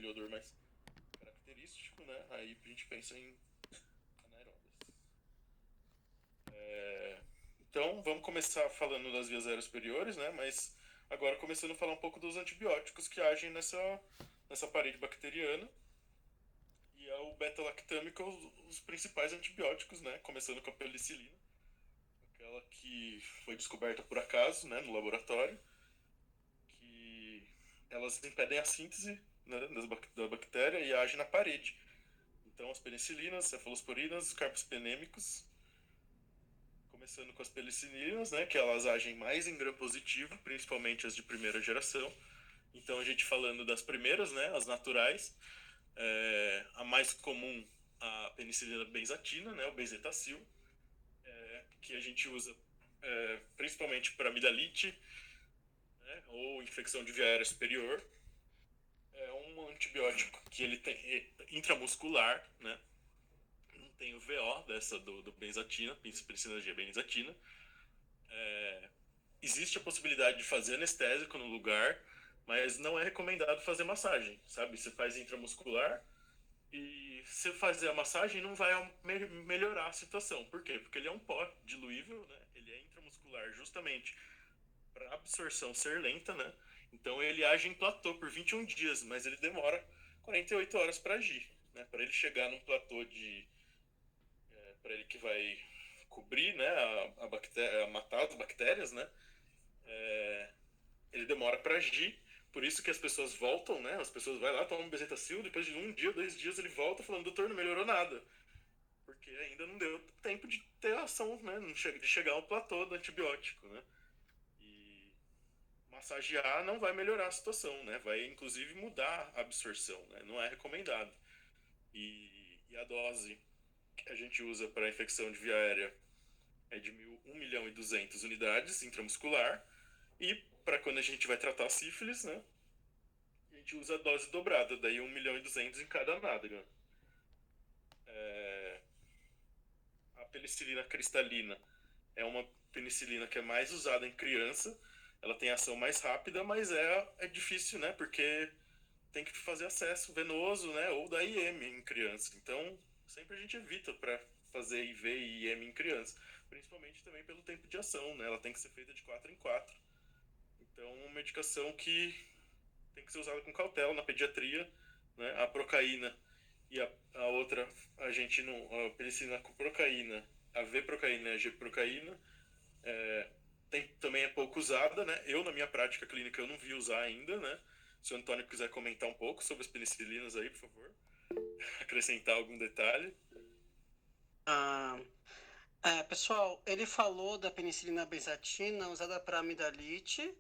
aquele odor mais característico, né? Aí a gente pensa em anaeróbias. Então, vamos começar falando das vias aéreas superiores, né? Mas agora começando a falar um pouco dos antibióticos que agem nessa parede bacteriana. E é o beta-lactâmico os principais antibióticos, né? Começando com a penicilina, aquela que foi descoberta por acaso, né, no laboratório, que elas impedem a síntese, né, da bactéria e agem na parede. Então, as penicilinas, cefalosporinas, os carbapenêmicos, começando com as penicilinas, né, que elas agem mais em gram positivo, principalmente as de primeira geração. Então, a gente falando das primeiras, né, as naturais, a mais comum, a penicilina benzatina, né, o benzetacil, que a gente usa principalmente para amidalite, né, ou infecção de via aérea superior. É um antibiótico que ele tem intramuscular, né? Não tem o VO dessa do benzatina, penicilina G benzatina. Existe a possibilidade de fazer anestésico no lugar, mas não é recomendado fazer massagem, sabe? Você faz intramuscular e se fazer a massagem não vai melhorar a situação. Por quê? Porque ele é um pó diluível, né? Ele é intramuscular justamente para a absorção ser lenta, né? Então ele age em platô por 21 dias, mas ele demora 48 horas para agir, né? Para ele chegar num platô para ele que vai cobrir, né, a bactéria, matar as bactérias, né? Ele demora para agir, por isso que as pessoas voltam, né? As pessoas vão lá, tomam um bezetacil, depois de um dia, 2 dias ele volta falando, doutor, não melhorou nada. Porque ainda não deu tempo de ter ação, né? De chegar ao platô do antibiótico, né? E massagear não vai melhorar a situação, né? Vai inclusive mudar a absorção, né? Não é recomendado. E a dose que a gente usa para infecção de via aérea é de 1.200.000 unidades intramuscular. E para quando a gente vai tratar a sífilis, né? A gente usa a dose dobrada, daí 1.200.000 em cada nádega. A penicilina cristalina é uma penicilina que é mais usada em criança. Ela tem ação mais rápida, mas é difícil, né? Porque tem que fazer acesso venoso, né? Ou da IM em criança. Então, sempre a gente evita para fazer IV e IM em criança. Principalmente também pelo tempo de ação, né? Ela tem que ser feita de 4 em 4. Então, uma medicação que tem que ser usada com cautela na pediatria, né? A procaína e a outra, a gente não... A penicilina com procaína, a V-procaína e a G-procaína, também é pouco usada, né? Eu, na minha prática clínica, eu não vi usar ainda, né? Se o Antônio quiser comentar um pouco sobre as penicilinas aí, por favor. Acrescentar algum detalhe. Ah, pessoal, ele falou da penicilina benzatina usada para amidalite,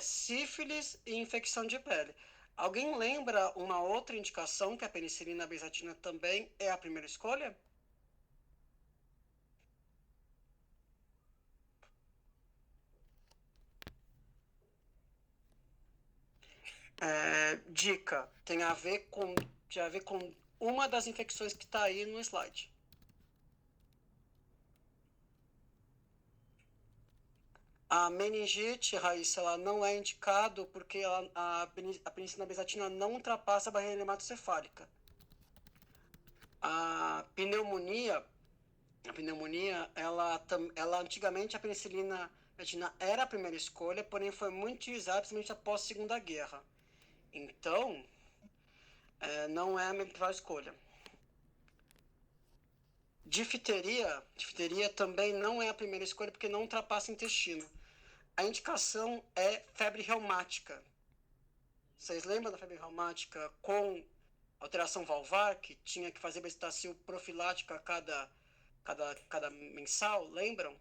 sífilis e infecção de pele. Alguém lembra uma outra indicação que a penicilina benzatina também é a primeira escolha? Dica, tem a ver com uma das infecções que está aí no slide. A meningite, Raíssa, ela não é indicado porque a penicilina benzatina não ultrapassa a barreira hematocefálica. A pneumonia, ela antigamente a penicilina benzatina era a primeira escolha, porém foi muito utilizada principalmente após a Segunda Guerra. Então, não é a melhor escolha. Difteria também não é a primeira escolha porque não ultrapassa o intestino. A indicação é febre reumática. Vocês lembram da febre reumática com alteração valvar, que tinha que fazer bezetacil profilática a cada mensal? Lembram?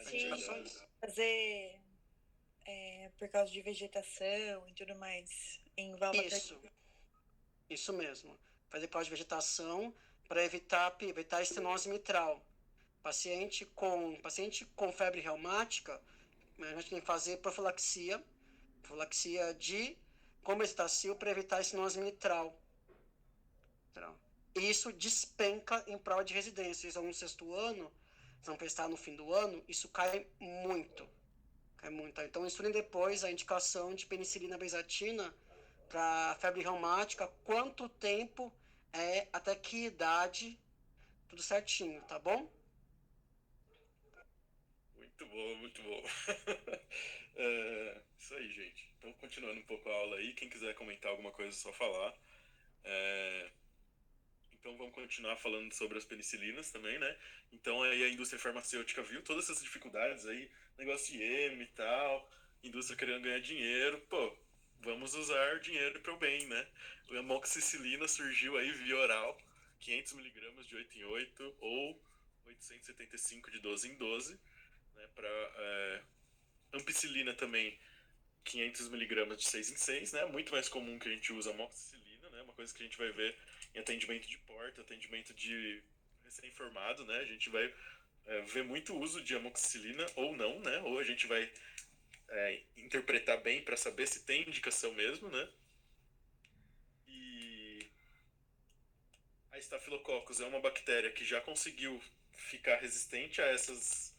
Sim, fazer por causa de vegetação e tudo mais em válvula. Isso mesmo. Fazer por causa de vegetação para evitar estenose mitral. Paciente com febre reumática, a gente tem que fazer profilaxia com bezetacil para evitar estenose mitral. E isso despenca em prova de residência. Eles vão no 6º ano, eles vão prestar no fim do ano, isso cai muito. Então, estudem depois a indicação de penicilina benzatina para febre reumática, quanto tempo até que idade, tudo certinho, tá bom? Muito bom, muito bom. Isso aí, gente. Então, continuando um pouco a aula aí, quem quiser comentar alguma coisa, é só falar. É, Então, vamos continuar falando sobre as penicilinas também, né? Então, aí a indústria farmacêutica viu todas essas dificuldades aí, negócio de EMA e tal, indústria querendo ganhar dinheiro. Pô, vamos usar dinheiro para o bem, né? A amoxicilina surgiu aí via oral, 500 miligramas de 8 em 8 ou 875 de 12 em 12, né? Ampicilina também, 500 miligramas de 6 em 6, né? Muito mais comum que a gente usa amoxicilina, né? Uma coisa que a gente vai ver em atendimento de porta, atendimento de recém-formado, né? A gente vai ver muito uso de amoxicilina ou não, né? Ou a gente vai interpretar bem para saber se tem indicação mesmo, né? E a Staphylococcus é uma bactéria que já conseguiu ficar resistente a essas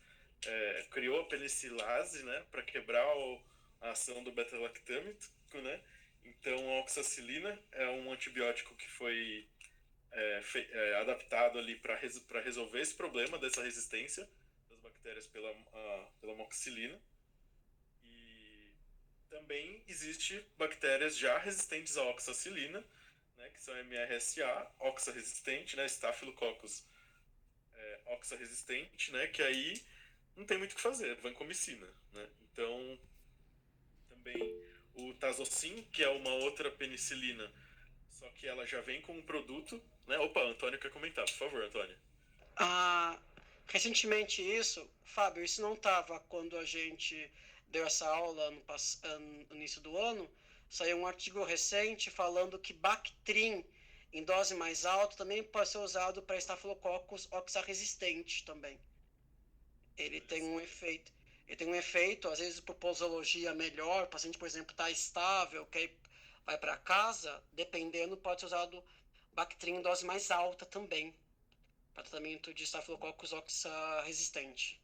criou a penicilase, né, para quebrar a ação do beta-lactâmico, né? Então a oxacilina é um antibiótico que foi adaptado ali para resolver esse problema dessa resistência das bactérias pela amoxicilina. E também existe bactérias já resistentes à oxacilina, né, que são MRSA, oxaresistente, né, Staphylococcus oxaresistente, né, que aí não tem muito o que fazer, vancomicina, né? Então, também o Tazocin, que é uma outra penicilina, só que ela já vem com um produto, né? Opa, Antônio quer comentar, por favor, Antônio. Ah, recentemente isso, Fábio, isso não estava quando a gente deu essa aula no início do ano, saiu um artigo recente falando que Bactrim em dose mais alta também pode ser usado para Staphylococcus oxarresistente também. Ele tem um efeito, ele tem um efeito, às vezes por posologia melhor, o paciente, por exemplo, está estável, quer ir, vai para casa, dependendo, pode ser usado Bactrim em dose mais alta também para tratamento de Staphylococcus oxarresistente.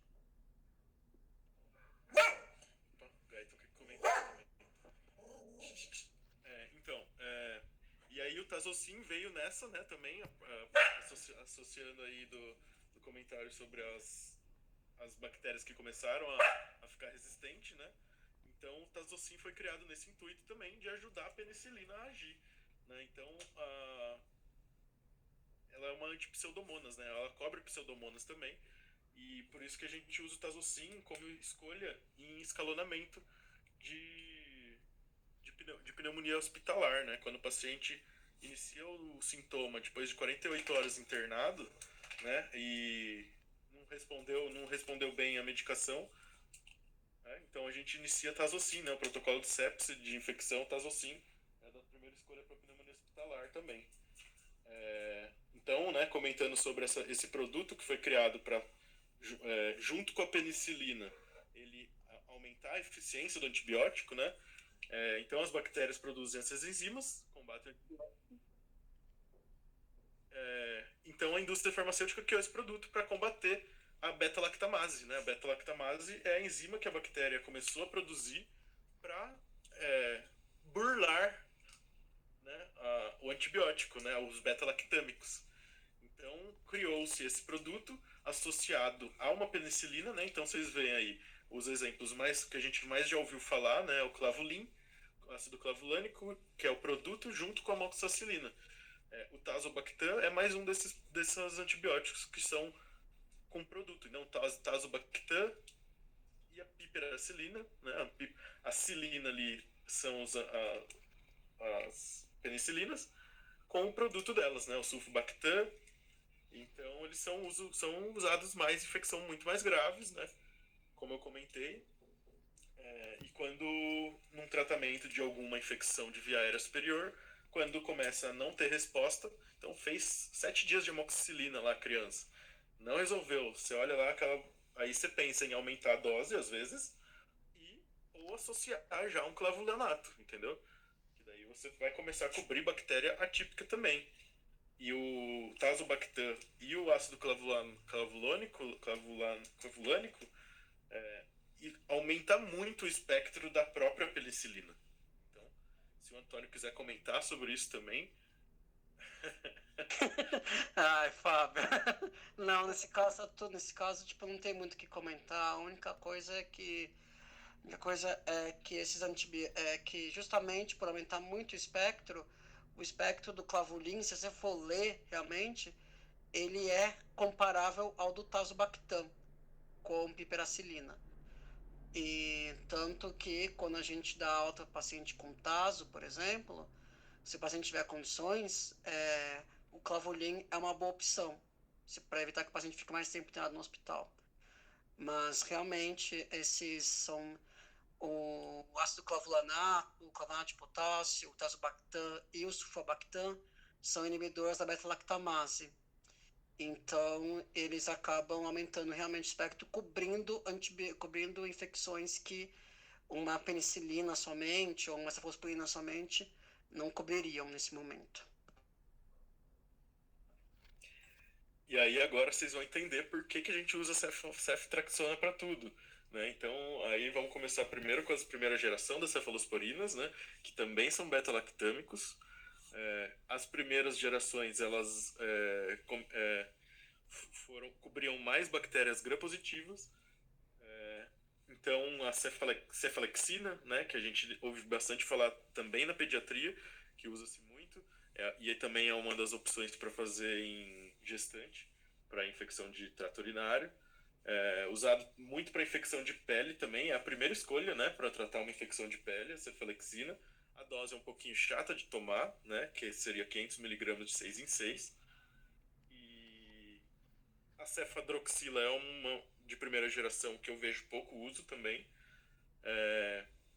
Opa, o Gaito quer comentar também. Então, e aí o Tazocin veio nessa, né, também, associando aí do comentário sobre as bactérias que começaram a ficar resistentes, né? Então o Tazocin foi criado nesse intuito também de ajudar a penicilina a agir, né? Então ela é uma antipseudomonas, né? Ela cobre pseudomonas também e por isso que a gente usa o Tazocin como escolha em escalonamento de pneumonia hospitalar, né? Quando o paciente inicia o sintoma depois de 48 horas internado, né? E não respondeu bem a medicação, né? Então a gente inicia Tazocin, né? O protocolo de sepse de infecção Tazocin é da primeira escolha para pneumonia hospitalar também. Então, né? Comentando sobre esse produto que foi criado para junto com a penicilina, ele aumentar a eficiência do antibiótico, né? Então as bactérias produzem essas enzimas, combatem o antibiótico. Então a indústria farmacêutica criou esse produto para combater a beta-lactamase, né? A beta-lactamase é a enzima que a bactéria começou a produzir para burlar, né, o antibiótico, né, os beta-lactâmicos. Então criou-se esse produto associado a uma penicilina, né? Então vocês veem aí os exemplos mais que a gente mais já ouviu falar, né? O clavulin, o ácido clavulânico, que é o produto junto com a amoxicilina. O tazobactam é mais um desses antibióticos que são com produto. Então, tazobactam e a piperacilina, né? A cilina ali são as penicilinas com o produto delas, né? O sulfobactam. Então, eles são usados mais em infecção muito mais graves, né? Como eu comentei. E quando num tratamento de alguma infecção de via aérea superior, quando começa a não ter resposta, então fez 7 dias de amoxicilina lá, criança. Não resolveu. Você olha lá, aí você pensa em aumentar a dose, às vezes, ou associar já um clavulanato, entendeu? Que daí você vai começar a cobrir bactéria atípica também. E o tazobactam e o ácido clavulânico e aumenta muito o espectro da própria penicilina. Então, se o Antônio quiser comentar sobre isso também. Ai, Fábio. Não, nesse caso, tipo, não tem muito o que comentar. A única coisa é que que justamente por aumentar muito o espectro do clavulin, se você for ler realmente, ele é comparável ao do tazobactam com piperacilina. E tanto que quando a gente dá alta para paciente com taso, por exemplo, se o paciente tiver condições, o clavulin é uma boa opção, para evitar que o paciente fique mais tempo internado no hospital. Mas realmente esses são o ácido clavulanato, o clavulanato de potássio, o tazobactam e o sulfobactam são inibidores da beta-lactamase. Então, eles acabam aumentando realmente o espectro, cobrindo infecções que uma penicilina somente ou uma cefalosporina somente não cobririam nesse momento. E aí agora vocês vão entender por que a gente usa ceftriaxona para tudo. Né? Então, aí vamos começar primeiro com a primeira geração das cefalosporinas, né? Que também são beta-lactâmicos. As primeiras gerações, elas cobriam mais bactérias gram-positivas. Então, a cefalexina, né, que a gente ouve bastante falar também na pediatria, que usa-se muito, e aí também é uma das opções para fazer em gestante, para infecção de trato urinário. Usado muito para infecção de pele também, é a primeira escolha, né, para tratar uma infecção de pele, a cefalexina. A dose é um pouquinho chata de tomar, né, que seria 500 mg de 6 em 6. E a cefadroxila é uma de primeira geração que eu vejo pouco uso também.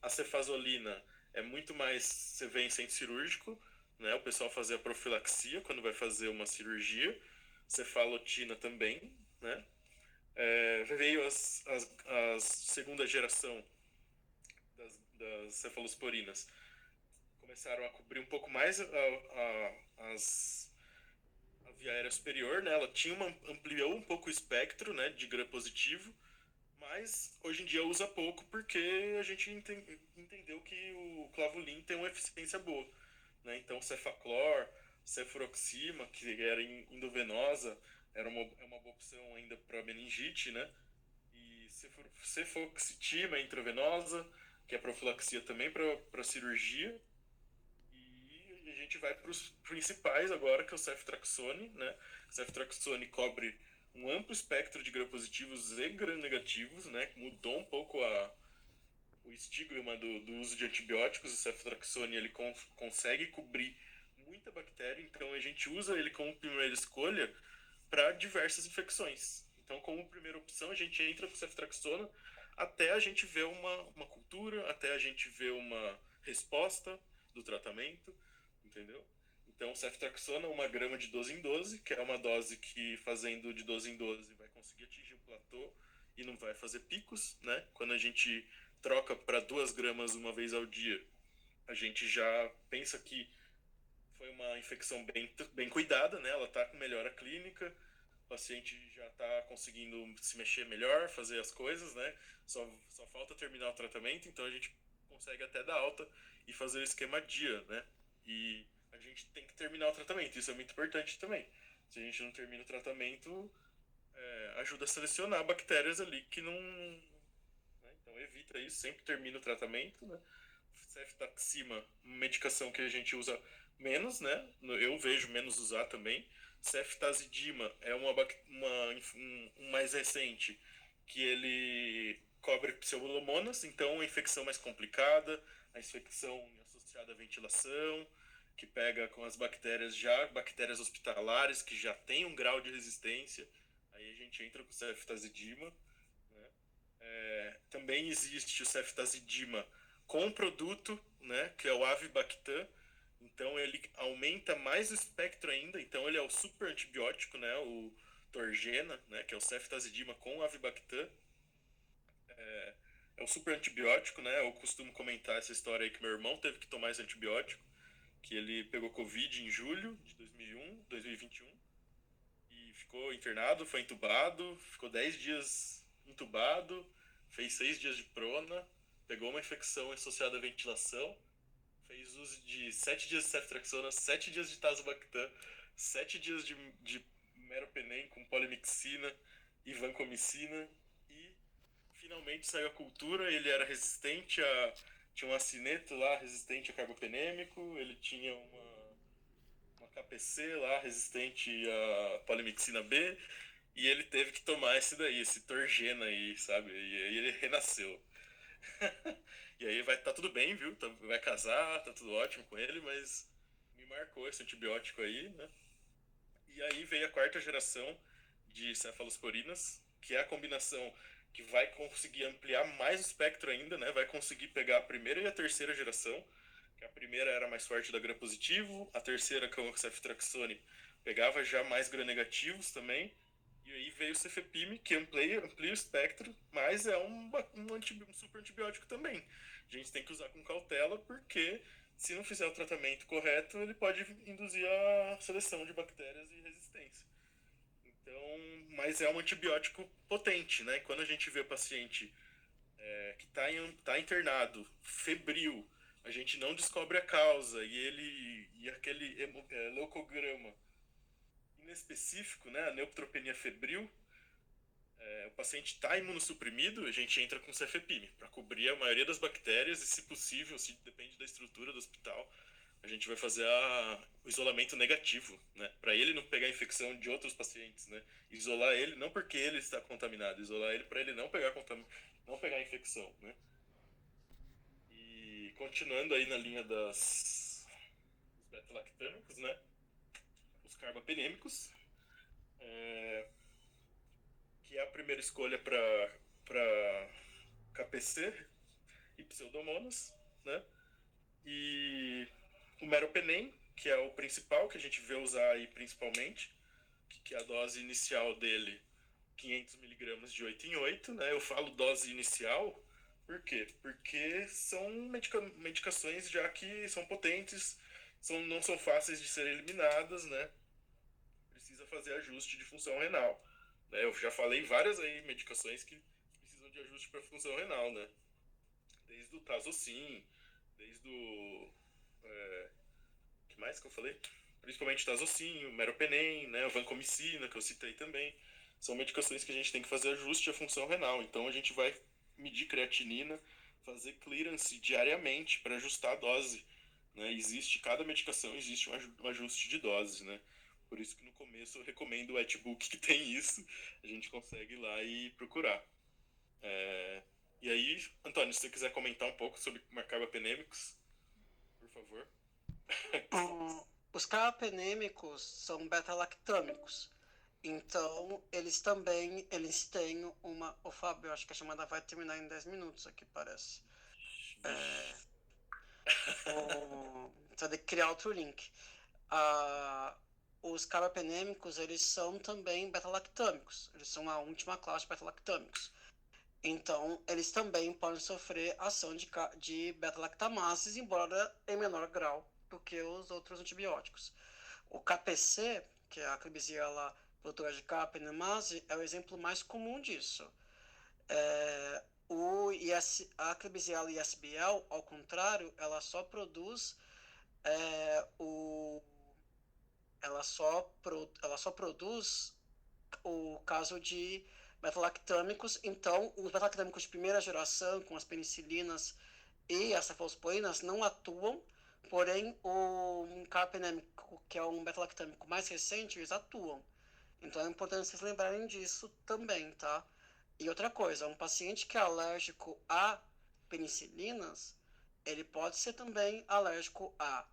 A cefazolina é muito mais, você vê em centro cirúrgico, né, o pessoal fazer a profilaxia quando vai fazer uma cirurgia. Cefalotina também, né. Veio a segunda geração das cefalosporinas, começaram a cobrir um pouco mais a via aérea superior, né? Ela ampliou um pouco o espectro, né, de gram positivo, mas hoje em dia usa pouco porque a gente entendeu que o clavulin tem uma eficiência boa, né? Então cefaclor, cefuroxima, que era endovenosa, é uma boa opção ainda para meningite, né? E cefoxitima intravenosa, que é profilaxia também para cirurgia. E a gente vai para os principais agora, que é o ceftriaxone, né? O ceftriaxone cobre um amplo espectro de gram-positivos e gram-negativos, né? Mudou um pouco o estigma do uso de antibióticos. O ceftriaxone ele consegue cobrir muita bactéria, então a gente usa ele como primeira escolha para diversas infecções. Então, como primeira opção, a gente entra com ceftriaxona até a gente ver uma cultura, até a gente ver uma resposta do tratamento, entendeu? Então, ceftriaxona, 1 grama de 12 em 12, que é uma dose que, fazendo de 12 em 12, vai conseguir atingir o platô e não vai fazer picos, né? Quando a gente troca para 2 gramas uma vez ao dia, a gente já pensa que foi uma infecção bem cuidada, né? Ela está com melhora clínica, o paciente já está conseguindo se mexer melhor, fazer as coisas, né? Só falta terminar o tratamento, então a gente consegue até dar alta e fazer o esquema dia, né? E a gente tem que terminar o tratamento, isso é muito importante também. Se a gente não termina o tratamento, ajuda a selecionar bactérias ali que não... Né? Então evita isso, sempre termina o tratamento, né? Ceftaxima, medicação que a gente usa menos, né? Eu vejo menos usar também. Ceftazidima é um mais recente, que ele cobre pseudomonas, então uma infecção mais complicada, a infecção associada à ventilação, que pega com as bactérias hospitalares, que já tem um grau de resistência, aí a gente entra com o ceftazidima. Né? Também existe o ceftazidima com produto, né, que é o avibactam. Então ele aumenta mais o espectro ainda, então ele é o super antibiótico, né, o Torgena, né, que é o ceftazidima com avibactam. É o super antibiótico, né, eu costumo comentar essa história aí que meu irmão teve que tomar esse antibiótico, que ele pegou Covid em julho de 2021, e ficou internado, foi entubado, ficou 10 dias entubado, fez 6 dias de prona, pegou uma infecção associada à ventilação, fez uso de 7 dias de ceftriaxona, 7 dias de tazobactam, 7 dias de meropenem com polimixina e vancomicina e finalmente saiu a cultura. Ele era resistente a... tinha um acineto lá resistente a carbapenêmico, ele tinha uma KPC lá resistente a polimixina B e ele teve que tomar esse daí, esse Torgena aí, sabe? E aí ele renasceu. E aí tá tudo bem, viu? Vai casar, tá tudo ótimo com ele, mas me marcou esse antibiótico aí, né? E aí veio a quarta geração de cefalosporinas, que é a combinação que vai conseguir ampliar mais o espectro ainda, né? Vai conseguir pegar a primeira e a terceira geração, que a primeira era mais forte da gram-positivo, a terceira com o ceftriaxone pegava já mais gram-negativos também, e aí veio o cefepime, que amplia o espectro, mas é um super antibiótico também. A gente tem que usar com cautela, porque se não fizer o tratamento correto, ele pode induzir a seleção de bactérias e resistência. Então, mas é um antibiótico potente, né? Quando a gente vê o paciente que está internado, febril, a gente não descobre a causa e aquele leucograma inespecífico, né? A neutropenia febril, o paciente está imunossuprimido, a gente entra com cefepime para cobrir a maioria das bactérias e, se possível, se depende da estrutura do hospital, a gente vai fazer o isolamento negativo, né? Para ele não pegar infecção de outros pacientes, né? Isolar ele não porque ele está contaminado, isolar ele para ele não pegar infecção, né? E continuando aí na linha dos beta-lactâmicos, né? Os carbapenêmicos, que é a primeira escolha para KPC e pseudomonas, né? E o meropenem, que é o principal que a gente vê usar aí principalmente, que é a dose inicial dele, 500 miligramas de 8 em 8, né? Eu falo dose inicial, por quê? Porque são medicações já que são potentes, não são fáceis de serem eliminadas, né? Precisa fazer ajuste de função renal. Né? Eu já falei várias aí medicações que precisam de ajuste para função renal, né? Desde o Tazocin, desde o... que mais que eu falei? Principalmente Tazocin, o Meropenem, né? O Vancomicina, que eu citei também. São medicações que a gente tem que fazer ajuste à função renal. Então a gente vai medir creatinina, fazer clearance diariamente para ajustar a dose. Né? Cada medicação existe um ajuste de dose, né? Por isso que no começo eu recomendo o Etbook que tem isso. A gente consegue ir lá e procurar. E aí, Antônio, se você quiser comentar um pouco sobre carbapenêmicos, por favor. Os carbapenêmicos são beta-lactâmicos. Então, eles têm uma... O Fábio, acho que a chamada vai terminar em 10 minutos aqui, parece. Então, tem que criar outro link. Os carbapenêmicos, eles são também beta-lactâmicos. Eles são a última classe de beta-lactâmicos. Então, eles também podem sofrer ação de beta-lactamases, embora em menor grau do que os outros antibióticos. O KPC, que é a Klebsiella produtora de carbapenemase, é o exemplo mais comum disso. A Klebsiella ISBL, ao contrário, ela só produz ela só produz o caso de beta-lactâmicos. Então, os beta-lactâmicos de primeira geração, com as penicilinas e as cefalosporinas, não atuam, porém, o carbapenêmico, que é um beta-lactâmico mais recente, eles atuam. Então, é importante vocês lembrarem disso também, tá? E outra coisa, um paciente que é alérgico a penicilinas, ele pode ser também alérgico a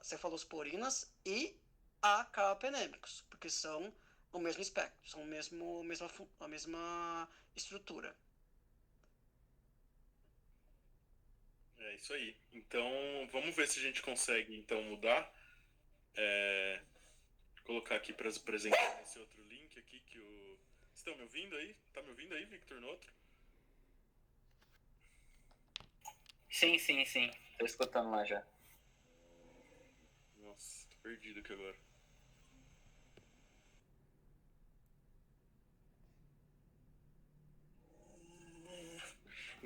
cefalosporinas e a carbapenêmicos, porque são o mesmo espectro, são a mesma estrutura. É isso aí. Então, vamos ver se a gente consegue então mudar. Colocar aqui para apresentar esse outro link aqui que o... Vocês estão me ouvindo aí? Tá me ouvindo aí, Victor, no outro? Sim. Tô escutando lá já. Nossa, tô perdido aqui agora.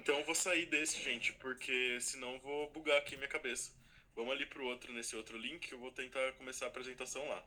então eu vou sair desse, gente, porque senão eu vou bugar aqui minha cabeça. Vamos ali pro outro, nesse outro link, que eu vou tentar começar a apresentação lá.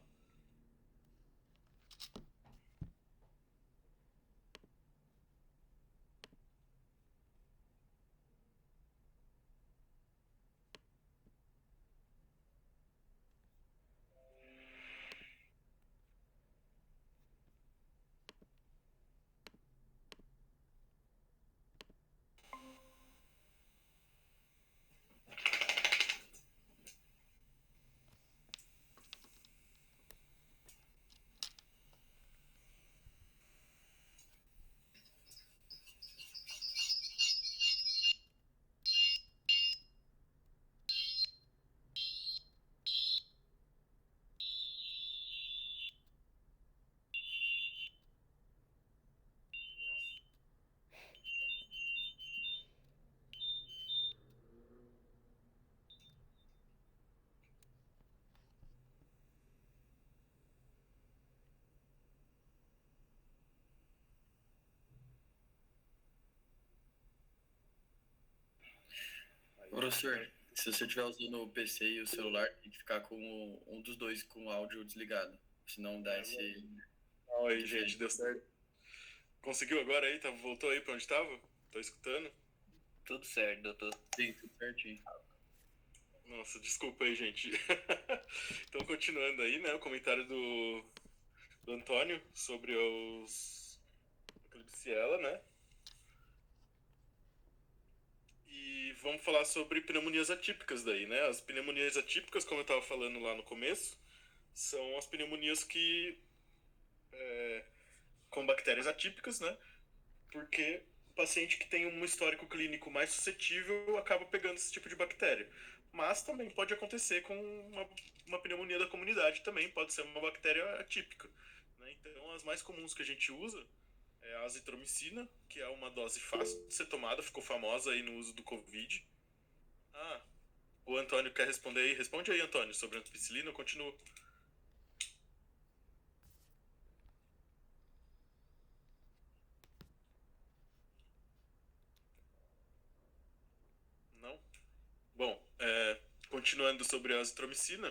Professor, se você estiver usando o PC e o celular, tem que ficar com um dos dois com o áudio desligado. Senão dá esse. Aí, gente, deu certo. Conseguiu agora aí? Voltou aí pra onde tava? Tô escutando? Tudo certo, doutor. Sim, tudo certinho. Nossa, desculpa aí, gente. Então, continuando aí, né, o comentário do Antônio sobre os Klebsiella, né? E vamos falar sobre pneumonias atípicas daí, né? As pneumonias atípicas, como eu estava falando lá no começo, são as pneumonias que com bactérias atípicas, né? Porque o paciente que tem um histórico clínico mais suscetível acaba pegando esse tipo de bactéria. Mas também pode acontecer com uma pneumonia da comunidade também, pode ser uma bactéria atípica, né? Então, as mais comuns que a gente usa é a azitromicina, que é uma dose fácil de ser tomada, ficou famosa aí no uso do Covid. Ah, o Antônio quer responder aí? Responde aí, Antônio, sobre a ampicilina, eu continuo. Não? Bom, continuando sobre a azitromicina,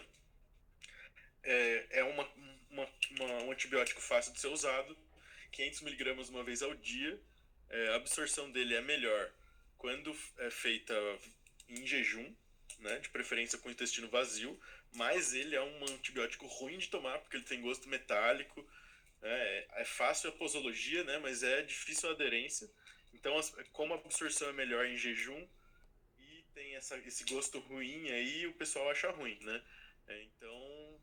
é um antibiótico fácil de ser usado, 500 miligramas uma vez ao dia. A absorção dele é melhor quando é feita em jejum, né, de preferência com o intestino vazio, mas ele é um antibiótico ruim de tomar porque ele tem gosto metálico, é fácil a posologia, né, mas é difícil a aderência. Então, como a absorção é melhor em jejum e tem esse gosto ruim aí, o pessoal acha ruim, né? Então,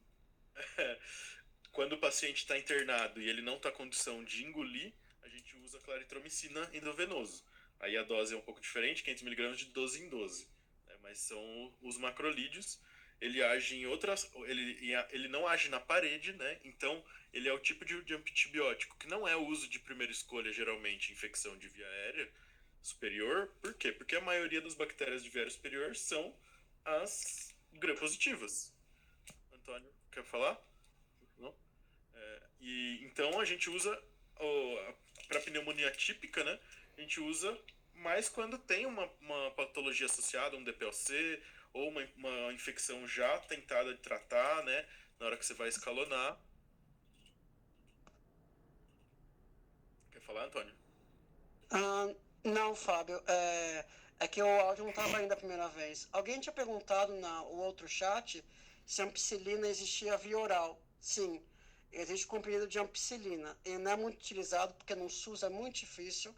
quando o paciente está internado e ele não está em condição de engolir, a gente usa claritromicina endovenoso. Aí a dose é um pouco diferente, 500 miligramas de 12 em 12. Né? Mas são os macrolídeos. Ele age em outras. Ele não age na parede, né? Então, ele é o tipo de antibiótico que não é o uso de primeira escolha, geralmente, em infecção de via aérea superior. Por quê? Porque a maioria das bactérias de via aérea superior são as gram-positivas. Antônio, quer falar? Não? E então a gente usa para pneumonia típica, né? A gente usa mais quando tem uma patologia associada, um DPLC ou uma infecção já tentada de tratar, né? Na hora que você vai escalonar. Quer falar, Antônio? Não, Fábio, é que o áudio não estava indo a primeira vez. Alguém tinha perguntado no outro chat se a ampicilina existia via oral. Sim, existe comprimido de ampicilina. Ele não é muito utilizado porque no SUS é muito difícil,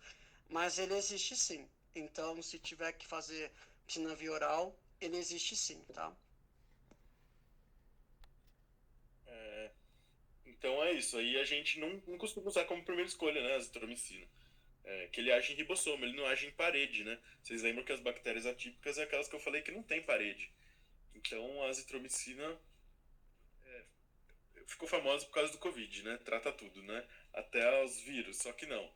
mas ele existe sim. Então, se tiver que fazer ampicilina via oral, ele existe sim, tá? Então é isso. Aí a gente não costuma usar como primeira escolha, né? A azitromicina. Que ele age em ribossomo, ele não age em parede, né? Vocês lembram que as bactérias atípicas é aquelas que eu falei que não tem parede. Então a azitromicina ficou famosa por causa do Covid, né? Trata tudo, né? Até os vírus, só que não.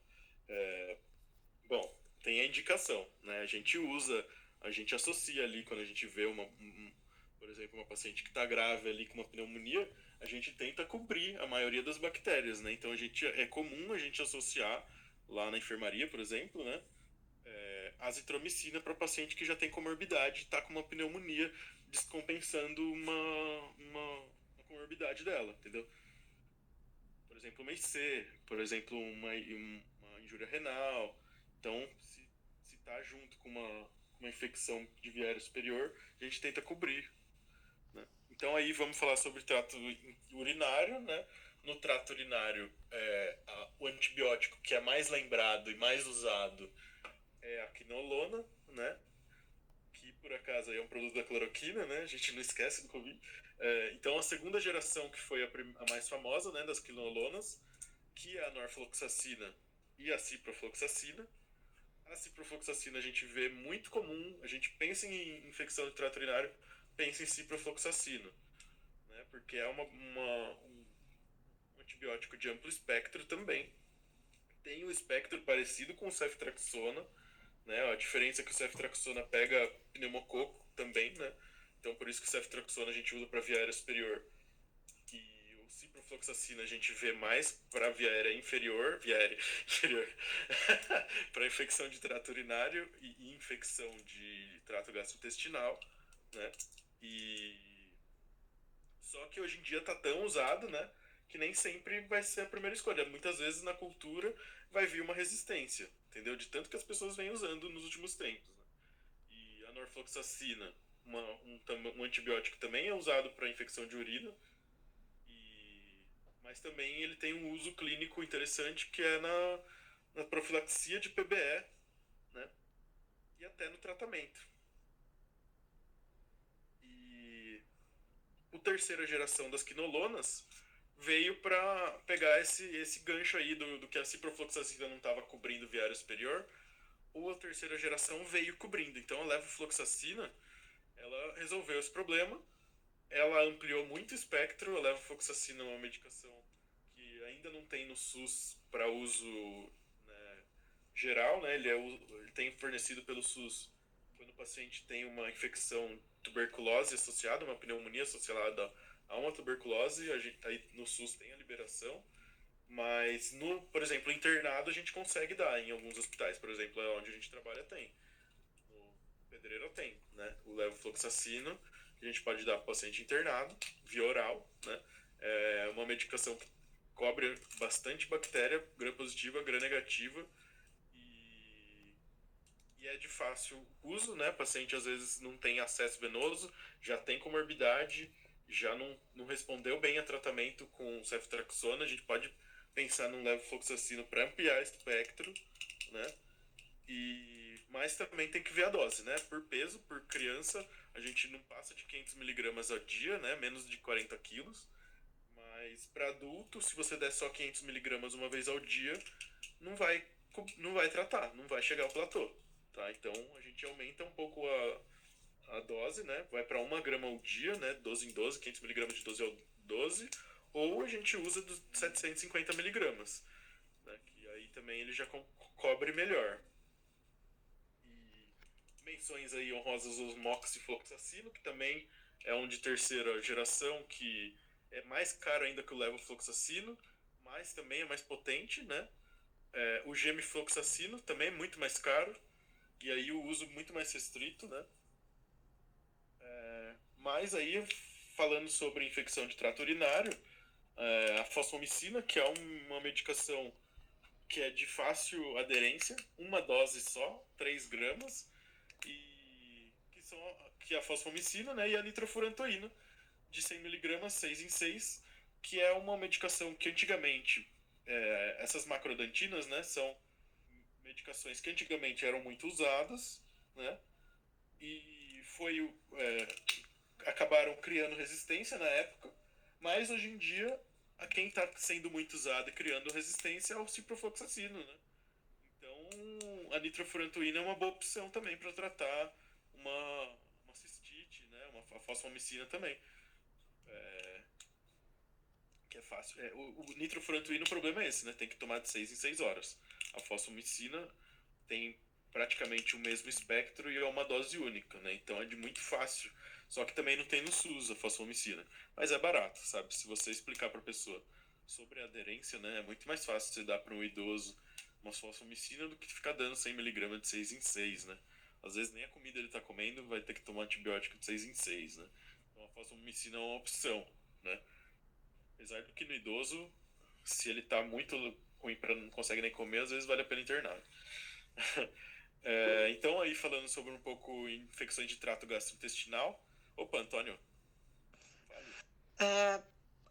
Bom, tem a indicação, né? A gente associa ali quando a gente vê por exemplo, uma paciente que está grave ali com uma pneumonia, a gente tenta cobrir a maioria das bactérias, né? Então é comum a gente associar lá na enfermaria, por exemplo, né? azitromicina para paciente que já tem comorbidade e está com uma pneumonia descompensando uma comorbidade dela, entendeu? Por exemplo, uma IC, por exemplo, uma injúria renal. Então, se tá junto com uma infecção de via aérea superior, a gente tenta cobrir, né? Então aí vamos falar sobre trato urinário, né? No trato urinário, o antibiótico que é mais lembrado e mais usado é a quinolona, né? Que por acaso aí é um produto da cloroquina, né? A gente não esquece do Covid. Então a segunda geração, que foi a mais famosa, né, das quinolonas, que é a norfloxacina e a ciprofloxacina. A ciprofloxacina a gente vê muito comum, a gente pensa em infecção de trato urinário, pensa em ciprofloxacina, né? Porque é um antibiótico de amplo espectro também. Tem um espectro parecido com o ceftriaxona, né? A diferença é que o ceftriaxona pega pneumococo também, né? Então por isso que o ceftriaxona a gente usa para via aérea superior e o ciprofloxacina a gente vê mais para via aérea inferior, para infecção de trato urinário e infecção de trato gastrointestinal, né? E só que hoje em dia tá tão usado, né, que nem sempre vai ser a primeira escolha. Muitas vezes na cultura vai vir uma resistência, entendeu? De tanto que as pessoas vêm usando nos últimos tempos, né? E a norfloxacina, um antibiótico também é usado para infecção de urina, mas também ele tem um uso clínico interessante que é na profilaxia de PBE, né? E até no tratamento. E a terceira geração das quinolonas veio para pegar esse gancho aí do que a ciprofloxacina não estava cobrindo via aérea superior, ou a terceira geração veio cobrindo. Então a levofloxacina, ela resolveu esse problema, ela ampliou muito o espectro. A levofloxacina é uma medicação que ainda não tem no SUS para uso, né, geral, né? Ele tem fornecido pelo SUS quando o paciente tem uma infecção tuberculose associada, uma pneumonia associada a uma tuberculose, aí no SUS tem a liberação, mas por exemplo, internado a gente consegue dar em alguns hospitais, por exemplo, onde a gente trabalha tem. No Pedreira tem, né? O levofloxacino, que a gente pode dar para o paciente internado, via oral, né? É uma medicação que cobre bastante bactéria, gram positiva, gram negativa, e é de fácil uso, né? O paciente às vezes não tem acesso venoso, já tem comorbidade, já não respondeu bem a tratamento com ceftriaxona, a gente pode pensar num levofloxacino para ampliar esse espectro, né? Mas também tem que ver a dose, né? Por peso, por criança, a gente não passa de 500 miligramas ao dia, né? Menos de 40 quilos. Mas para adulto, se você der só 500 miligramas uma vez ao dia, não vai tratar, não vai chegar ao platô, tá? Então a gente aumenta um pouco a dose, né? Vai para 1 grama ao dia, né? 12 em 12, 500 miligramas de 12 ao 12. Ou a gente usa dos 750 miligramas, né? Que aí também ele já cobre melhor. Menções aí honrosas aos moxifloxacino, que também é um de terceira geração, que é mais caro ainda que o levofloxacino, mas também é mais potente, né? O gemifloxacino também é muito mais caro, e aí o uso muito mais restrito, né? Mas aí, falando sobre infecção de trato urinário, a fosfomicina, que é uma medicação que é de fácil aderência, uma dose só, 3 gramas, e que é a fosfomicina, né, e a nitrofurantoína de 100 miligramas, 6 em 6, que é uma medicação que antigamente, essas macrodantinas, né, são medicações que antigamente eram muito usadas, né, e acabaram criando resistência na época, mas hoje em dia quem está sendo muito usado e criando resistência é o ciprofloxacino, né? Então, a nitrofurantoína é uma boa opção também para tratar uma cistite, né? A fosfomicina também. Que é fácil. O nitrofurantoína, o problema é esse, né? Tem que tomar de 6 em 6 horas. A fosfomicina tem praticamente o mesmo espectro e é uma dose única, né? Então é de muito fácil. Só que também não tem no SUS a fosfomicina. Mas é barato, sabe? Se você explicar para a pessoa sobre a aderência, né? É muito mais fácil você dar para um idoso uma fosfomicina do que ficar dando 100 mg de 6 em 6, né? Às vezes nem a comida ele tá comendo, vai ter que tomar antibiótico de 6 em 6, né? Então a fosfomicina é uma opção, né? Apesar do que no idoso, se ele tá muito ruim para não consegue nem comer, às vezes vale a pena internar. Então aí falando sobre um pouco infecções de trato gastrointestinal. Opa, Antônio. Fale.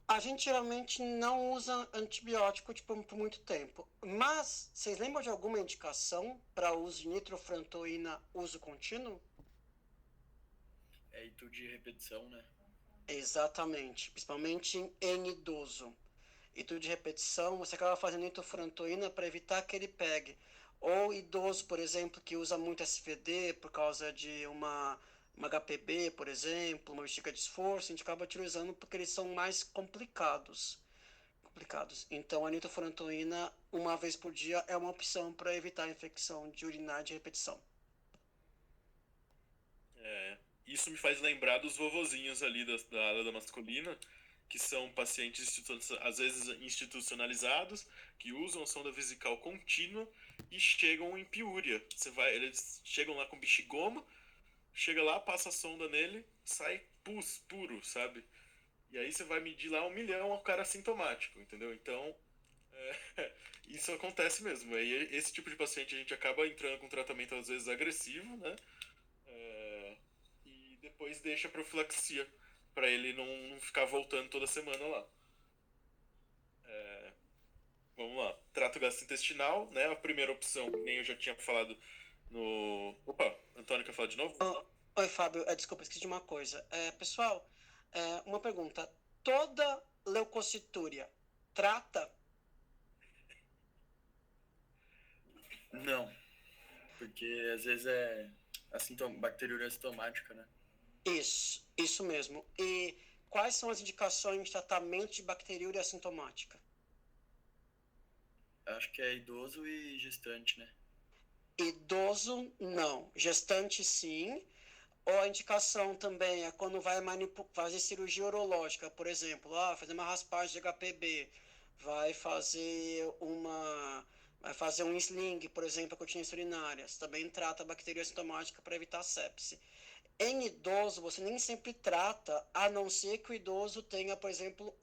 A gente geralmente não usa antibiótico tipo, por muito tempo. Mas, vocês lembram de alguma indicação para uso de nitrofurantoína uso contínuo? É e tudo de repetição, né? Exatamente, principalmente em idoso. E tudo de repetição, você acaba fazendo nitrofurantoína para evitar que ele pegue. Ou idoso, por exemplo, que usa muito SVD por causa de uma HPB, por exemplo, uma bexiga de esforço, a gente acaba utilizando porque eles são mais complicados. Então, a nitrofurantoína, uma vez por dia, é uma opção para evitar a infecção de urinária de repetição. Isso me faz lembrar dos vovozinhos ali da área da masculina, que são pacientes às vezes institucionalizados, que usam sonda vesical contínua e chegam em piúria. Eles chegam lá com bexigoma, chega lá, passa a sonda nele, sai pus puro, sabe? E aí você vai medir lá 1 milhão, o cara assintomático, entendeu? Então, isso acontece mesmo. Aí esse tipo de paciente a gente acaba entrando com tratamento às vezes agressivo, né? E depois deixa a profilaxia para ele não ficar voltando toda semana lá. Vamos lá. Trato gastrointestinal, né? A primeira opção, nem eu já tinha falado no... Opa, Antônio quer falar de novo? Oi, Fábio. Desculpa, esqueci de uma coisa. Pessoal, uma pergunta. Toda leucocitúria trata? Não, porque às vezes é bacteriúria assintomática, né? Isso mesmo. E quais são as indicações de tratamento de bacteriúria assintomática? Acho que é idoso e gestante, né? Idoso, não. Gestante, sim. Ou a indicação também é quando vai fazer cirurgia urológica, por exemplo, fazer uma raspagem de HPB, vai fazer um sling, por exemplo, continência urinária. Também trata a bactéria assintomática para evitar sepse. Em idoso, você nem sempre trata, a não ser que o idoso tenha, por exemplo,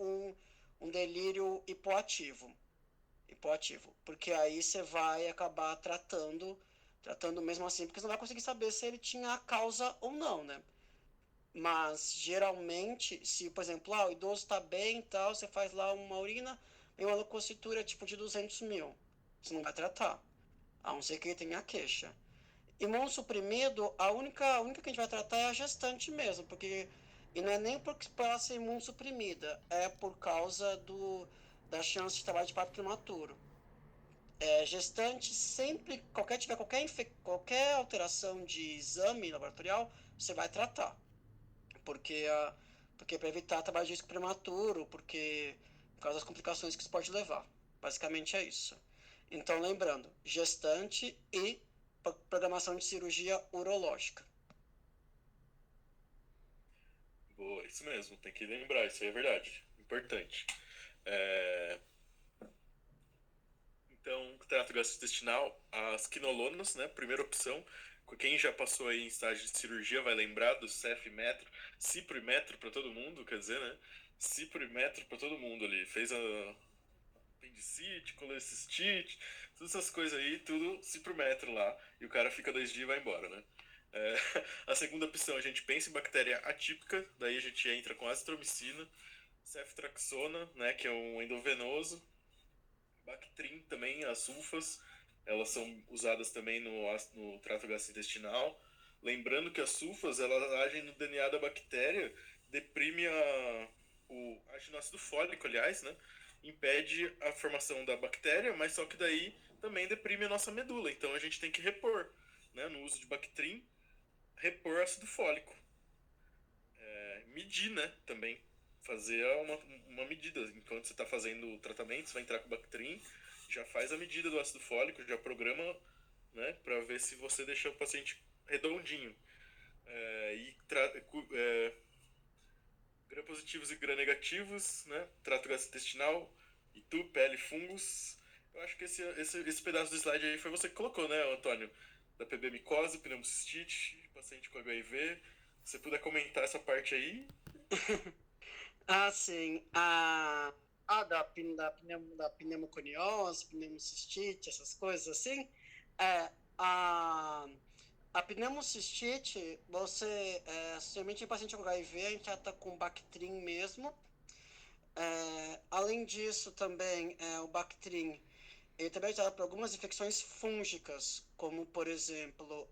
um delírio hipoativo, porque aí você vai acabar tratando mesmo assim, porque você não vai conseguir saber se ele tinha a causa ou não, né? Mas, geralmente, se, por exemplo, o idoso está bem e tal, você faz lá uma urina, vem uma leucocitura tipo de 200 mil. Você não vai tratar, a não ser que ele tenha queixa. Imunossuprimido, a única que a gente vai tratar é a gestante mesmo, porque e não é nem por ela ser imunossuprimida, é por causa da chance de trabalho de parto prematuro. Gestante, sempre, qualquer alteração de exame laboratorial, você vai tratar. Porque para evitar trabalho de risco prematuro, por causa das complicações que isso pode levar. Basicamente é isso. Então, lembrando, gestante e programação de cirurgia urológica. Boa, isso mesmo, tem que lembrar, isso aí é verdade. Importante. Então, trato gastrointestinal, as quinolonas, né? Primeira opção. Quem já passou aí em estágio de cirurgia vai lembrar do Cef Metro, Cipro e Metro para todo mundo, quer dizer, né? Cipro e Metro para todo mundo ali. Fez a apendicite, colecistite, todas essas coisas aí, tudo Cipro Metro lá. E o cara fica 2 dias e vai embora, né? A segunda opção, a gente pensa em bactéria atípica, daí a gente entra com azitromicina, ceftriaxona, né, que é um endovenoso, Bactrim também, as sulfas, elas são usadas também no trato gastrointestinal. Lembrando que as sulfas, elas agem no DNA da bactéria, deprime age no ácido fólico, aliás, né? Impede a formação da bactéria, mas só que daí também deprime a nossa medula. Então a gente tem que repor, né? No uso de Bactrim, repor ácido fólico. Medir, né? Também fazer uma medida. Enquanto você está fazendo o tratamento, você vai entrar com o Bactrim, já faz a medida do ácido fólico, já programa, né, para ver se você deixa o paciente redondinho. Gram-positivos e gram-negativos, né, trato gastrointestinal, itu, pele, fungos, Eu acho que esse pedaço do slide aí foi você que colocou, né, Antônio? Da PB-micose, pneumocistite, paciente com HIV. Se você puder comentar essa parte aí. Ah, sim. Da pneumoconiose, pneumocistite, essas coisas assim. É, a pneumocistite, somente em paciente com HIV, a gente já tá com Bactrim mesmo. Além disso, também, o Bactrim, ele também é usado para algumas infecções fúngicas, como, por exemplo,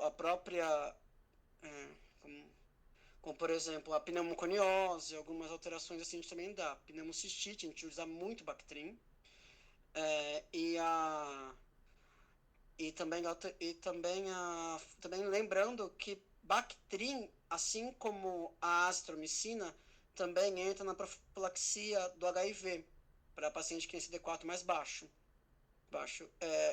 a própria, é, como, por exemplo, a pneumoconiose, algumas alterações assim a gente também dá. Pneumocistite, a gente usa muito Bactrim. É, e a também lembrando que Bactrim, assim como a azitromicina, também entra na profilaxia do HIV para paciente que tem CD4 mais baixo.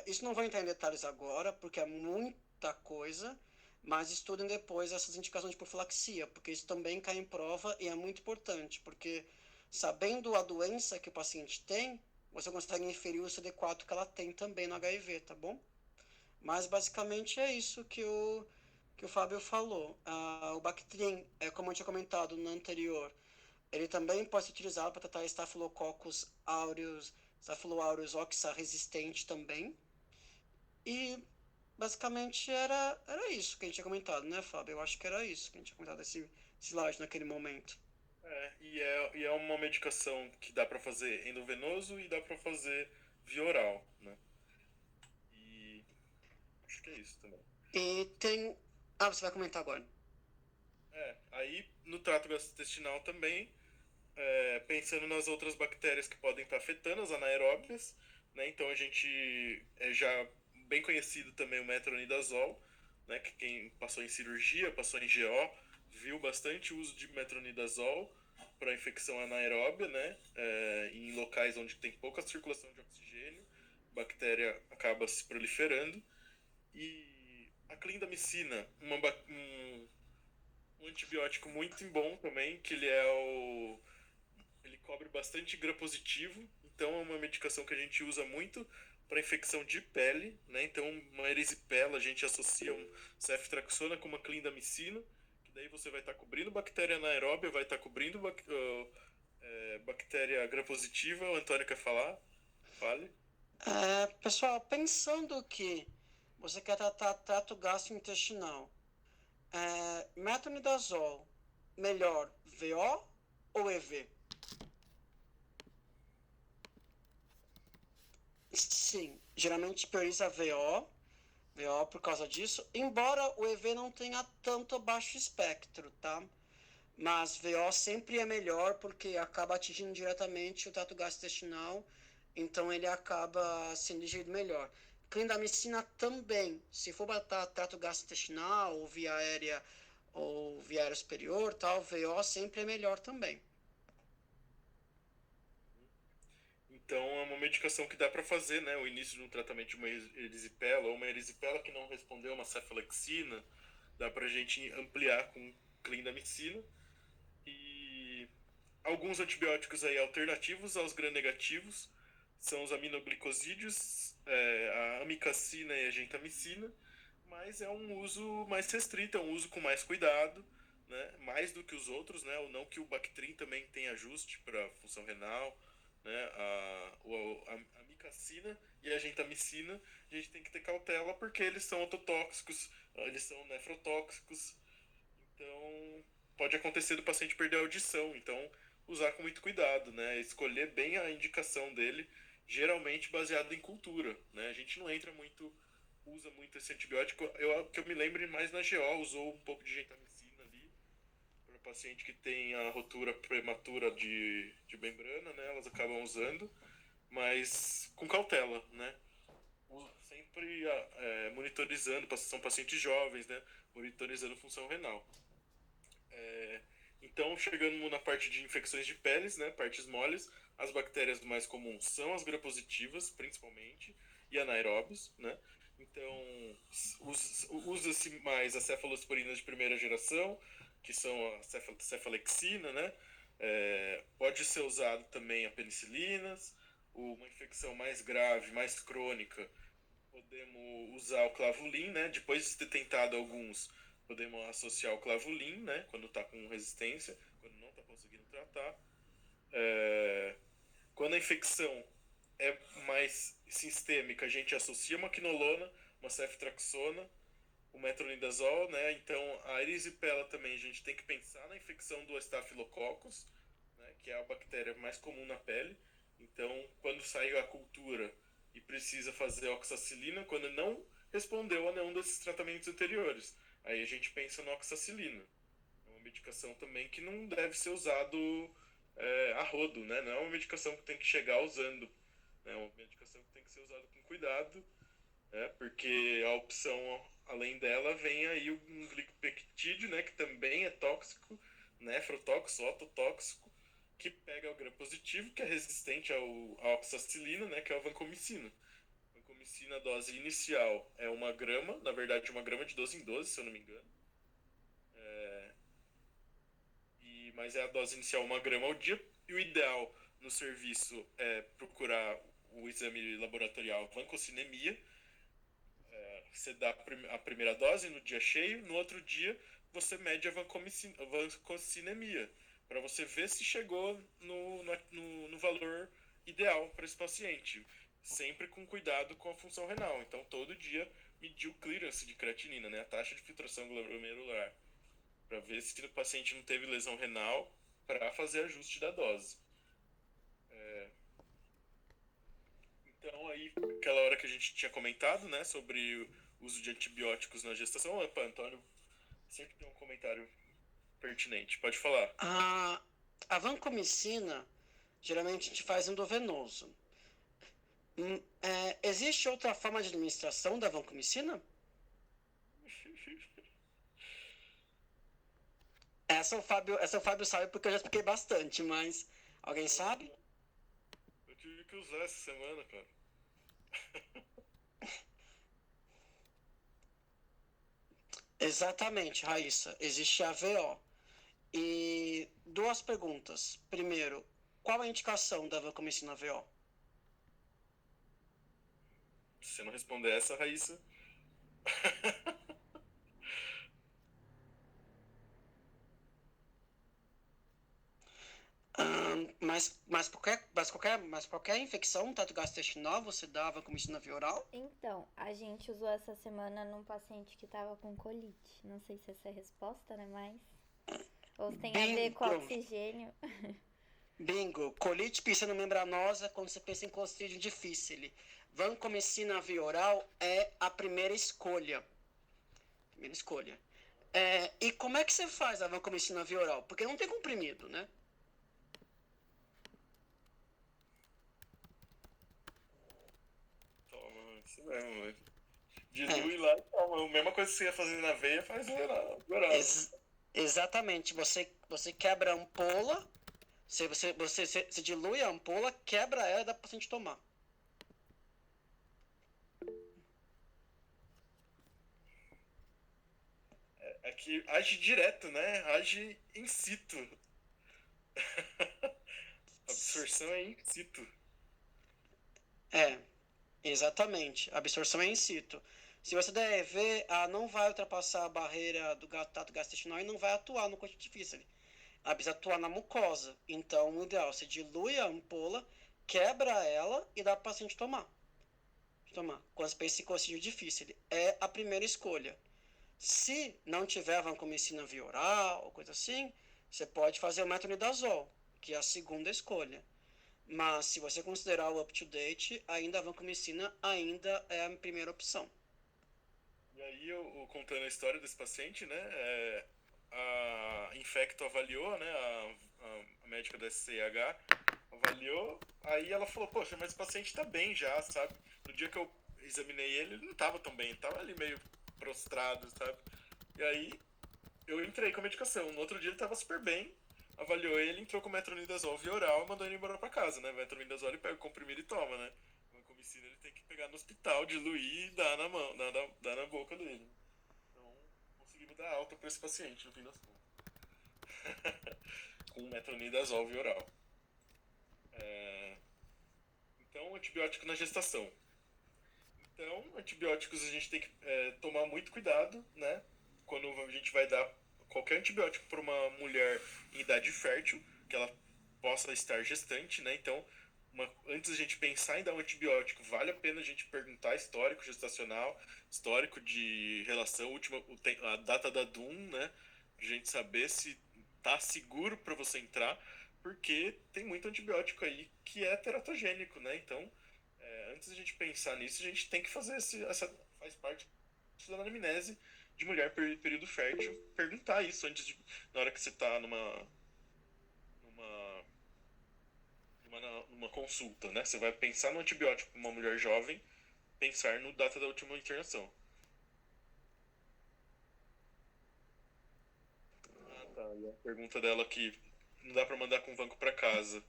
Isso não vou entrar em detalhes agora, porque é muita coisa, mas estudem depois essas indicações de profilaxia, porque isso também cai em prova e é muito importante, porque sabendo a doença que o paciente tem, você consegue inferir o CD4 que ela tem também no HIV, tá bom? Mas basicamente é isso que o Fábio falou. O Bactrim, como eu tinha comentado no anterior, ele também pode ser utilizado para tratar Staphylococcus aureus, Staphylo aureus oxa-resistente também. E basicamente era isso que a gente tinha comentado, né, Fábio? Eu acho que era isso que a gente tinha comentado esse slide naquele momento. E é uma medicação que dá pra fazer endovenoso e dá pra fazer via oral, né? E acho que é isso também. E tem. Você vai comentar agora. Aí no trato gastrointestinal também, pensando nas outras bactérias que podem estar afetando as anaeróbias, né? Então a gente é já bem conhecido também o metronidazol, né? Que quem passou em cirurgia, passou em GO, viu bastante uso de metronidazol para infecção anaeróbia, né? Em locais onde tem pouca circulação de oxigênio, a bactéria acaba se proliferando. E a clindamicina, um antibiótico muito bom também, que ele cobre bastante gram-positivo, então é uma medicação que a gente usa muito para infecção de pele, né? Então uma erisipela a gente associa um ceftriaxona com uma clindamicina, que daí você vai estar cobrindo bactéria anaeróbia, vai estar cobrindo bactéria gram-positiva. O Antônio quer falar? Fale. Pessoal, pensando que você quer tratar trato gastrointestinal, metronidazol, melhor VO ou EV? Sim, geralmente prioriza VO por causa disso, embora o EV não tenha tanto baixo espectro, tá? Mas VO sempre é melhor porque acaba atingindo diretamente o trato gastrointestinal, então ele acaba sendo digerido melhor. Clindamicina também, se for para trato gastrointestinal ou via aérea superior, tal, VO sempre é melhor também. Então é uma medicação que dá para fazer, né? O início de um tratamento de uma erisipela ou uma erisipela que não respondeu a uma cefalexina, dá para a gente ampliar com clindamicina. E alguns antibióticos aí alternativos aos gram-negativos são os aminoglicosídeos, a amicacina e a gentamicina, mas é um uso mais restrito, é um uso com mais cuidado, né? Mais do que os outros, né? Não que o Bactrim também tem ajuste para função renal, né? A amicacina e a gentamicina, a gente tem que ter cautela porque eles são ototóxicos, eles são nefrotóxicos, então pode acontecer do paciente perder a audição, então usar com muito cuidado, né? Escolher bem a indicação dele, geralmente baseado em cultura, né? A gente não usa muito esse antibiótico. Que eu me lembre mais na GO, usou um pouco de gentamicina ali para paciente que tem a rotura prematura de membrana, né? Elas acabam usando, mas com cautela, né? Sempre monitorizando, são pacientes jovens, né? Monitorizando função renal. Então, chegando na parte de infecções de peles, né, partes moles, as bactérias mais comuns são as gram-positivas, principalmente, e anaeróbios, né? Então, usa-se mais as cefalosporinas de primeira geração, que são a cefalexina, né? Pode ser usado também a penicilinas, uma infecção mais grave, mais crônica, podemos usar o clavulin, né? Depois de ter tentado alguns, podemos associar o clavulin, né? Quando está com resistência, quando não está conseguindo tratar. Quando a infecção é mais sistêmica, a gente associa uma quinolona, uma ceftriaxona, o metronidazol, né? Então, a erisipela também, a gente tem que pensar na infecção do Staphylococcus, né? Que é a bactéria mais comum na pele. Então, quando saiu a cultura e precisa fazer oxacilina, quando não respondeu a nenhum desses tratamentos anteriores, aí a gente pensa no oxacilina. É uma medicação também que não deve ser usado a rodo, né? Não é uma medicação que tem que chegar usando. É uma medicação que tem que ser usada com cuidado, né? Porque a opção, além dela, vem aí um glicopeptídeo, né? Que também é tóxico, nefrotóxico, ototóxico, que pega o gram positivo, que é resistente à oxacilina, né? Que é a vancomicina. Vancomicina, a dose inicial é 1 grama, na verdade 1 grama de 12 em 12, se eu não me engano. Mas é a dose inicial 1 grama ao dia, e o ideal no serviço é procurar o exame laboratorial vancocinemia. Você dá a primeira dose no dia cheio, no outro dia você mede a vancocinemia, para você ver se chegou no valor ideal para esse paciente, sempre com cuidado com a função renal. Então, todo dia medir o clearance de creatinina, né, a taxa de filtração glomerular, para ver se o paciente não teve lesão renal, para fazer ajuste da dose. Então, aí, aquela hora que a gente tinha comentado, né, sobre o uso de antibióticos na gestação. Opa, Antônio, sempre tem um comentário pertinente. Pode falar. A vancomicina, geralmente a gente faz endovenoso. Existe outra forma de administração da vancomicina? Essa o Fábio sabe porque eu já expliquei bastante, mas alguém sabe? Eu tive que usar essa semana, cara. Exatamente, Raíssa. Existe a VO. E duas perguntas. Primeiro, qual a indicação da vancomicina VO? Se você não responder essa, Raíssa... Mas qualquer infecção, trato gastrointestinal, você dá vancomicina via oral? Então, a gente usou essa semana num paciente que tava com colite. Não sei se essa é a resposta, né? Mas. Ou se tem a ver com oxigênio. Bingo. Colite piscinomembranosa, quando você pensa em Clostridium difficile. Vancomicina via oral é a primeira escolha. E como é que você faz a vancomicina via oral? Porque não tem comprimido, né? Toma, isso mesmo, velho. Dilui lá e toma. A mesma coisa que você ia fazer na veia, faz no oral. Exatamente. Você quebra a ampola, você dilui a ampola, quebra ela e dá para o paciente tomar. É que age direto, né? Age in situ. A absorção é in situ. Exatamente. A absorção é in situ. Se você der EV, ela não vai ultrapassar a barreira do trato gastrointestinal e não vai atuar no colite difficile. Ela precisa atuar na mucosa. Então, o ideal, você dilui a ampola, quebra ela e dá para o paciente tomar. Quando você pensa em colite difficile. É a primeira escolha. Se não tiver vancomicina via oral ou coisa assim, você pode fazer o metronidazol, que é a segunda escolha. Mas se você considerar o up-to-date, ainda a vancomicina ainda é a primeira opção. E aí, eu contando a história desse paciente, né, a Infecto avaliou, né, a médica da SCIH avaliou, aí ela falou, poxa, mas o paciente tá bem já, sabe? No dia que eu examinei ele não tava tão bem, tava ali meio prostrado, sabe? E aí, eu entrei com a medicação. No outro dia ele tava super bem, avaliou ele, entrou com metronidazol via oral e mandou ele embora pra casa, né? Metronidazol ele pega o comprimido e toma, né? Vancomicina ele tem que pegar no hospital, diluir e dar na mão, dar na boca dele. Então, conseguimos dar alta pra esse paciente, no fim das contas. Com metronidazol via oral. Então, antibiótico na gestação. Então, antibióticos a gente tem que tomar muito cuidado, né? Quando a gente vai dar qualquer antibiótico para uma mulher em idade fértil, que ela possa estar gestante, né? Então, antes a gente pensar em dar um antibiótico, vale a pena a gente perguntar histórico gestacional, histórico de relação, a data da DUM, né? Pra gente saber se tá seguro para você entrar, porque tem muito antibiótico aí que é teratogênico, né? Então, antes da gente pensar nisso, a gente tem que fazer faz parte da anamnese de mulher período fértil, perguntar isso na hora que você tá numa, numa consulta, né? Você vai pensar no antibiótico para uma mulher jovem, pensar no data da última internação. Ah, tá. E a pergunta dela aqui, não dá para mandar com o Vanco para casa.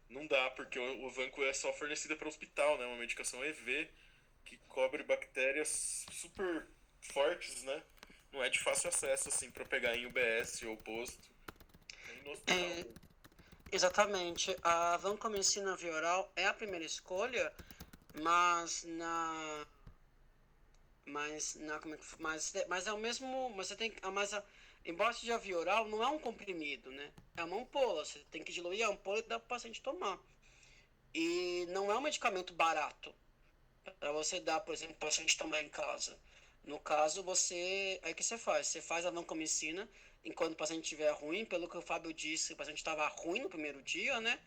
Não dá, porque o Vanco é só fornecida para o hospital, né? Uma medicação EV que cobre bactérias super fortes, né? Não é de fácil acesso, assim, para pegar em UBS ou posto, nem no hospital. Exatamente. A vancomicina via oral é a primeira escolha, mas mas é o mesmo, mas você tem embora seja via oral, não é um comprimido, né? É uma ampola, você tem que diluir a ampola e dar para o paciente tomar. E não é um medicamento barato para você dar, por exemplo, para o paciente tomar em casa. No caso, aí o que você faz? Você faz a vancomicina enquanto o paciente estiver ruim, pelo que o Fábio disse, o paciente estava ruim no primeiro dia, né?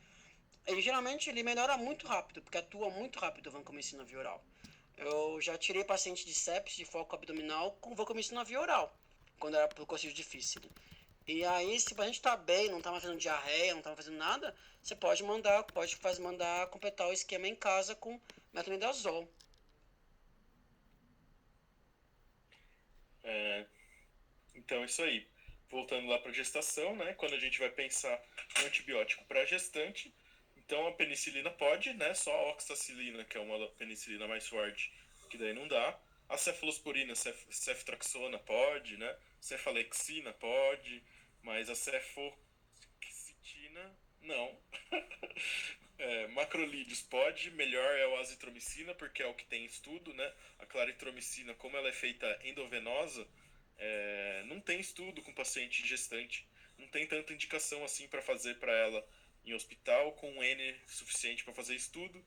E geralmente ele melhora muito rápido, porque atua muito rápido a vancomicina via oral. Eu já tirei paciente de sepsis, de foco abdominal, com vancomicina via oral, quando era por coceira difícil. E aí, se o paciente está bem, não está mais fazendo diarreia, não está fazendo nada, você pode mandar completar o esquema em casa com metronidazol. Então, isso aí. Voltando lá para gestação, né? Quando a gente vai pensar no antibiótico para gestante, então a penicilina pode, né? Só a oxacilina, que é uma penicilina mais forte, que daí não dá. A cefalosporina, ceftraxona pode, né? Cefalexina pode, mas a cefoxitina não. Macrolídeos pode, melhor é o azitromicina, porque é o que tem estudo, né? A claritromicina, como ela é feita endovenosa, não tem estudo com paciente gestante, não tem tanta indicação assim para fazer para ela em hospital com um N suficiente para fazer estudo.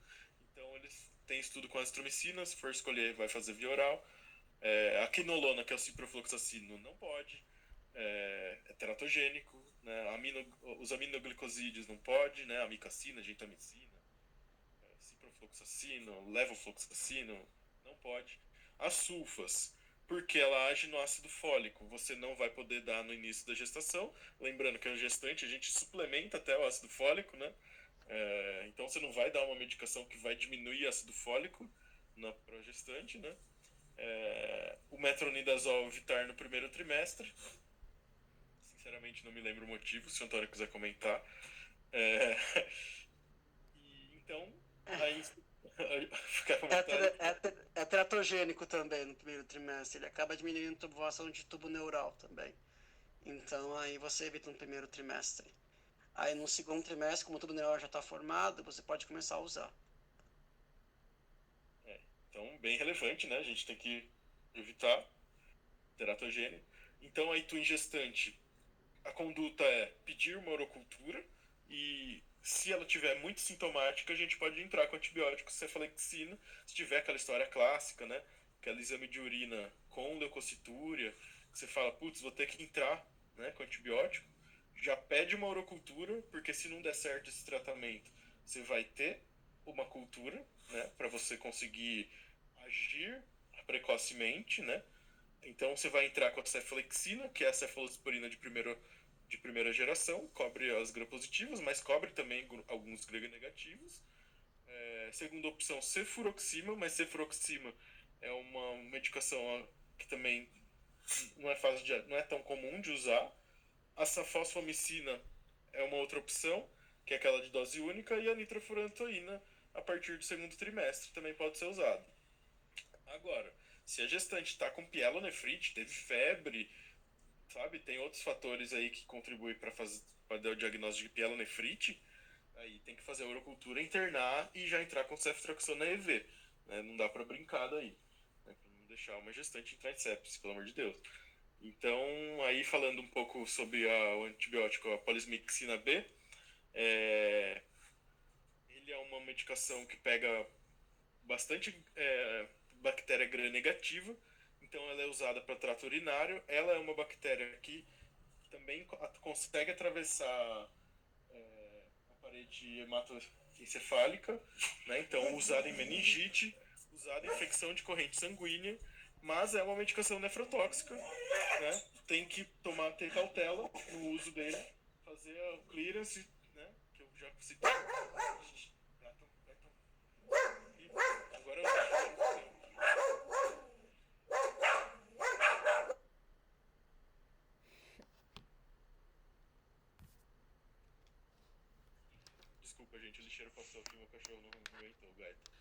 Então eles têm estudo com azitromicina, se for escolher vai fazer via oral. A quinolona, que é o ciprofloxacino, não pode, é teratogênico, né? Os aminoglicosídeos não pode, né? Amicacina, gentamicina, ciprofloxacino, levofloxacino, não pode. As sulfas, porque ela age no ácido fólico, você não vai poder dar no início da gestação. Lembrando que a gestante a gente suplementa até o ácido fólico, né? Então você não vai dar uma medicação que vai diminuir ácido fólico para gestante, né? O metronidazol evitar no primeiro trimestre. Sinceramente não me lembro o motivo, se o Antônio quiser comentar. Então, aí fica É teratogênico também no primeiro trimestre. Ele acaba diminuindo a tubulação de tubo neural também. Então aí você evita no primeiro trimestre. Aí no segundo trimestre, como o tubo neural já está formado, você pode começar a usar. Então, bem relevante, né? A gente tem que evitar teratogênio. Então, aí tu em gestante, a conduta é pedir uma orocultura e se ela tiver muito sintomática, a gente pode entrar com antibiótico cefalexina, se tiver aquela história clássica, né? Aquele exame de urina com leucocitúria, que você fala, putz, vou ter que entrar, né, com antibiótico. Já pede uma orocultura, porque se não der certo esse tratamento, você vai ter uma cultura, né, para você conseguir agir precocemente, né? Então você vai entrar com a cefalexina, que é a cefalosporina de primeira geração, cobre as gram-positivas, mas cobre também alguns gram-negativos. Segunda opção, cefuroxima, mas cefuroxima é uma medicação que também não é tão comum de usar. A fosfomicina é uma outra opção, que é aquela de dose única, e a nitrofurantoína, a partir do segundo trimestre, também pode ser usada. Agora, se a gestante está com pielonefrite, teve febre, sabe, tem outros fatores aí que contribuem para dar o diagnóstico de pielonefrite, Aí tem que fazer a urocultura, internar e já entrar com ceftriaxona EV. Né? Não dá pra brincar daí. Né? Pra não deixar uma gestante entrar em sepsis, pelo amor de Deus. Então, aí falando um pouco sobre o antibiótico, a polismixina B, ele é uma medicação que pega bastante bactéria gram-negativa, então ela é usada para trato urinário. Ela é uma bactéria que também consegue atravessar a parede hematoencefálica, né? Então usada em meningite, usada em infecção de corrente sanguínea, mas é uma medicação nefrotóxica, né? Tem que ter cautela no uso dele, fazer a clearance, né? Que eu já citei. Agora desculpa, gente, o lixeiro passou aqui, meu cachorro não aguentou, gaita.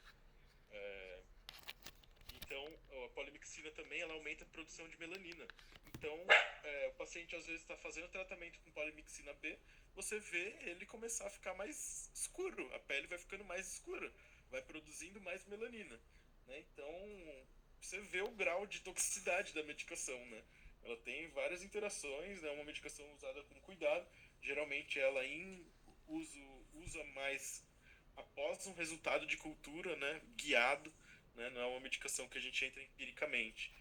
Então, a polimixina também ela aumenta a produção de melanina. Então, o paciente às vezes está fazendo tratamento com polimixina B, você vê ele começar a ficar mais escuro, a pele vai ficando mais escura, vai produzindo mais melanina. Né? Então, você vê o grau de toxicidade da medicação. Né? Ela tem várias interações, é uma medicação usada com cuidado, geralmente ela usa mais após um resultado de cultura, né, guiado, né, não é uma medicação que a gente entra empiricamente.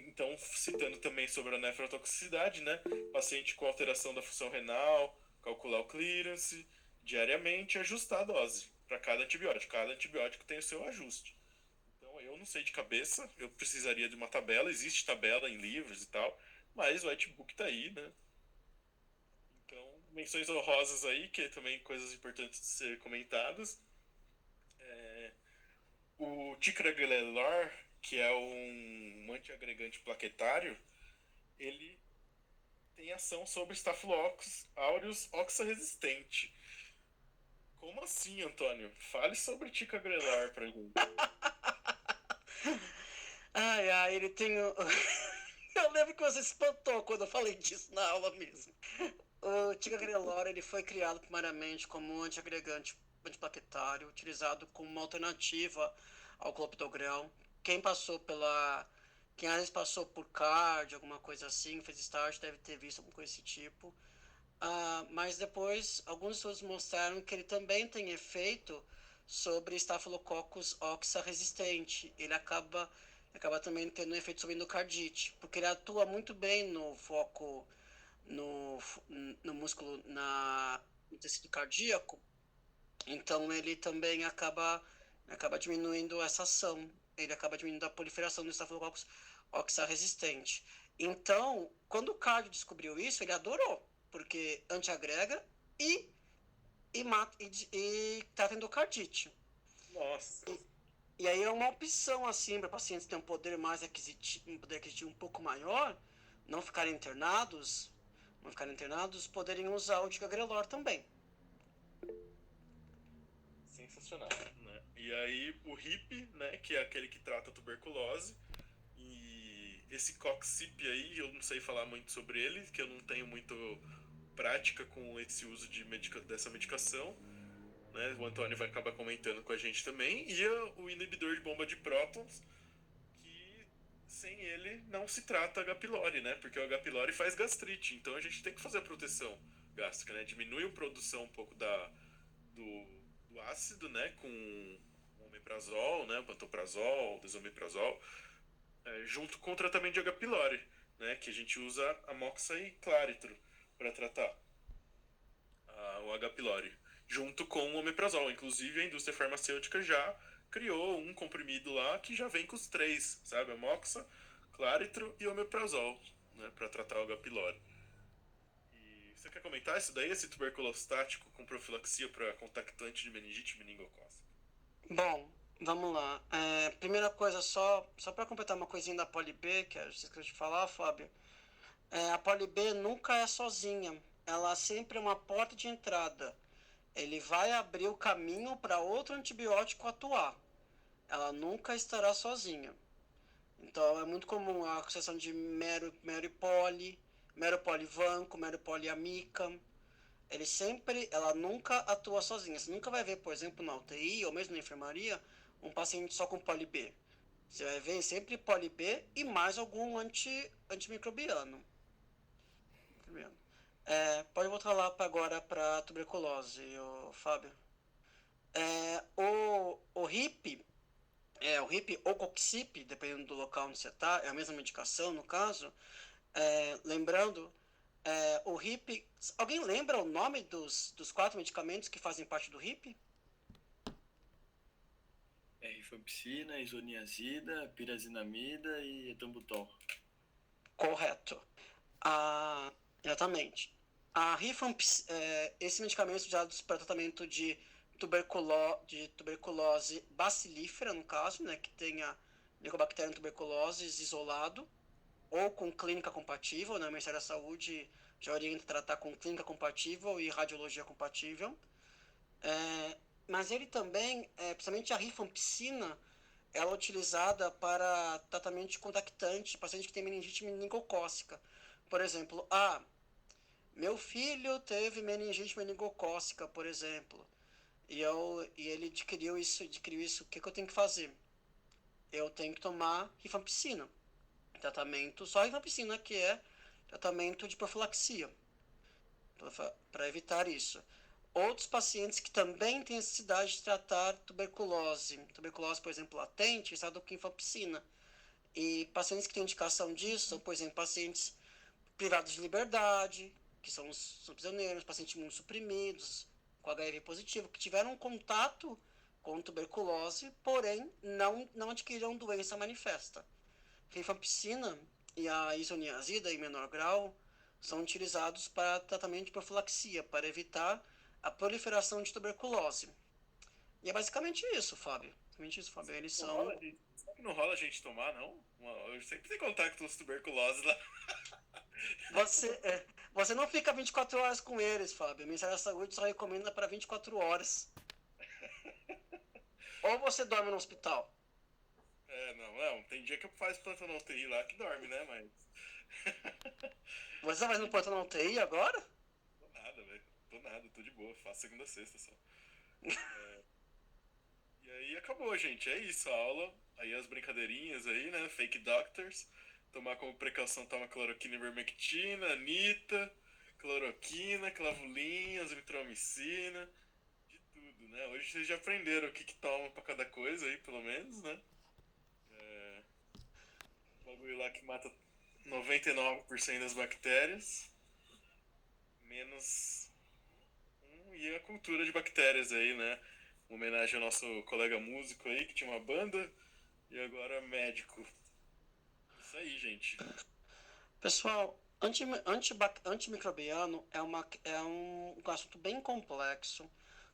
Então, citando também sobre a nefrotoxicidade, né, paciente com alteração da função renal, calcular o clearance diariamente e ajustar a dose para cada antibiótico. Cada antibiótico tem o seu ajuste. Então, eu não sei de cabeça, eu precisaria de uma tabela, existe tabela em livros e tal, mas o Whitebook tá aí, né? Então, menções honrosas aí, que também coisas importantes de ser comentadas. O ticagrelor, que é um antiagregante plaquetário, ele tem ação sobre Staphylococcus aureus oxaresistente. Como assim, Antônio? Fale sobre ticagrelor pra gente. Ai, ele tem. Eu lembro que você se espantou quando eu falei disso na aula mesmo. O ticagrelor ele foi criado primariamente como um antiagregante antiplaquetário, utilizado como uma alternativa ao clopidogrel. Quem às vezes passou por CARD, alguma coisa assim, fez estágio, deve ter visto alguma coisa desse tipo. Mas depois, alguns estudos mostraram que ele também tem efeito sobre Staphylococcus resistente. Ele acaba também tendo um efeito sobre endocardite, porque ele atua muito bem no foco, no músculo, no tecido cardíaco. Então ele também acaba diminuindo essa ação. Ele acaba diminuindo a proliferação do Staphylococcus resistente. Então, quando o cardio descobriu isso, ele adorou, porque antiagrega e trata endocardite. Nossa. E aí é uma opção assim para pacientes que têm um poder aquisitivo um pouco maior, não ficarem internados, poderem usar o ticagrelor também. Sensacional, né? E aí o HIP, né, que é aquele que trata a tuberculose, e esse Coxip aí, eu não sei falar muito sobre ele, que eu não tenho muito prática com esse uso dessa medicação, né? O Antônio vai acabar comentando com a gente também, e o inibidor de bomba de prótons, que sem ele não se trata H. pylori, né? Porque o H. pylori faz gastrite, então a gente tem que fazer a proteção gástrica, né? Diminui a produção um pouco do ácido, né, com omeprazol, né, pantoprazol, desomeprazol, junto com o tratamento de H. pylori, né, que a gente usa amoxa e claritro para tratar o H. pylori, junto com o omeprazol. Inclusive a indústria farmacêutica já criou um comprimido lá que já vem com os três, sabe, amoxa, claritro e omeprazol, né, para tratar o H. pylori. Você quer comentar isso daí, esse tuberculostático com profilaxia para contactante de meningite meningocócica? Bom, vamos lá. Primeira coisa, só para completar uma coisinha da Poli B, que você esqueceu de falar, Fábio. A Poli B nunca é sozinha. Ela sempre é uma porta de entrada. Ele vai abrir o caminho para outro antibiótico atuar. Ela nunca estará sozinha. Então, é muito comum a associação de meropolivanco, meropoliamica. ela nunca atua sozinha. Você nunca vai ver, por exemplo, na UTI ou mesmo na enfermaria, um paciente só com poli B. Você vai ver sempre poli B e mais algum antimicrobiano. Pode voltar lá agora para tuberculose, Fábio. O RIP, o RIP ou Coxip, dependendo do local onde você está, é a mesma medicação no caso. Lembrando, o RIP. Alguém lembra o nome dos 4 medicamentos que fazem parte do RIP? Rifampicina, isoniazida, pirazinamida e etambutol. Correto. Exatamente. Esse medicamento é usado para tratamento de tuberculose bacilífera, no caso, né, que tenha Mycobacterium tuberculosis isolado ou com clínica compatível, né, o Ministério da Saúde já orienta tratar com clínica compatível e radiologia compatível. Mas ele também, principalmente a rifampicina, ela é utilizada para tratamento de contactante, paciente que tem meningite meningocócica. Por exemplo, meu filho teve meningite meningocócica, por exemplo, e ele adquiriu isso, o que eu tenho que fazer? Eu tenho que tomar rifampicina, tratamento, só rifampicina, que é tratamento de profilaxia, para evitar isso. Outros pacientes que também têm necessidade de tratar tuberculose, por exemplo, latente, está com rifampicina. E pacientes que têm indicação disso são, por exemplo, pacientes privados de liberdade, que são prisioneiros, pacientes imunossuprimidos, com HIV positivo, que tiveram contato com tuberculose, porém não adquiriram doença manifesta. Rifampicina e a isoniazida, em menor grau, são utilizados para tratamento de profilaxia, para evitar a proliferação de tuberculose. E é basicamente isso, Fábio. Eles são... Será que não rola a gente tomar, não? Eu sempre tenho contato com os tuberculosos lá. Você não fica 24 horas com eles, Fábio. O Ministério da Saúde só recomenda para 24 horas. Ou você dorme no hospital. Não. Tem dia que eu faço plantão na UTI lá que dorme, né? Mas. Você tá fazendo plantão na UTI agora? Tô nada, velho. Tô de boa. Faço segunda a sexta só. E aí acabou, gente. É isso, a aula. Aí as brincadeirinhas aí, né? Fake doctors. Tomar como precaução, toma cloroquina, ivermectina, anita, cloroquina, clavulinha, azitromicina, de tudo, né? Hoje vocês já aprenderam o que toma pra cada coisa aí, pelo menos, né? O bagulho lá que mata 99% das bactérias, menos e a cultura de bactérias aí, né? Uma homenagem ao nosso colega músico aí, que tinha uma banda, e agora médico. Isso aí, gente. Pessoal, antimicrobiano é um assunto bem complexo,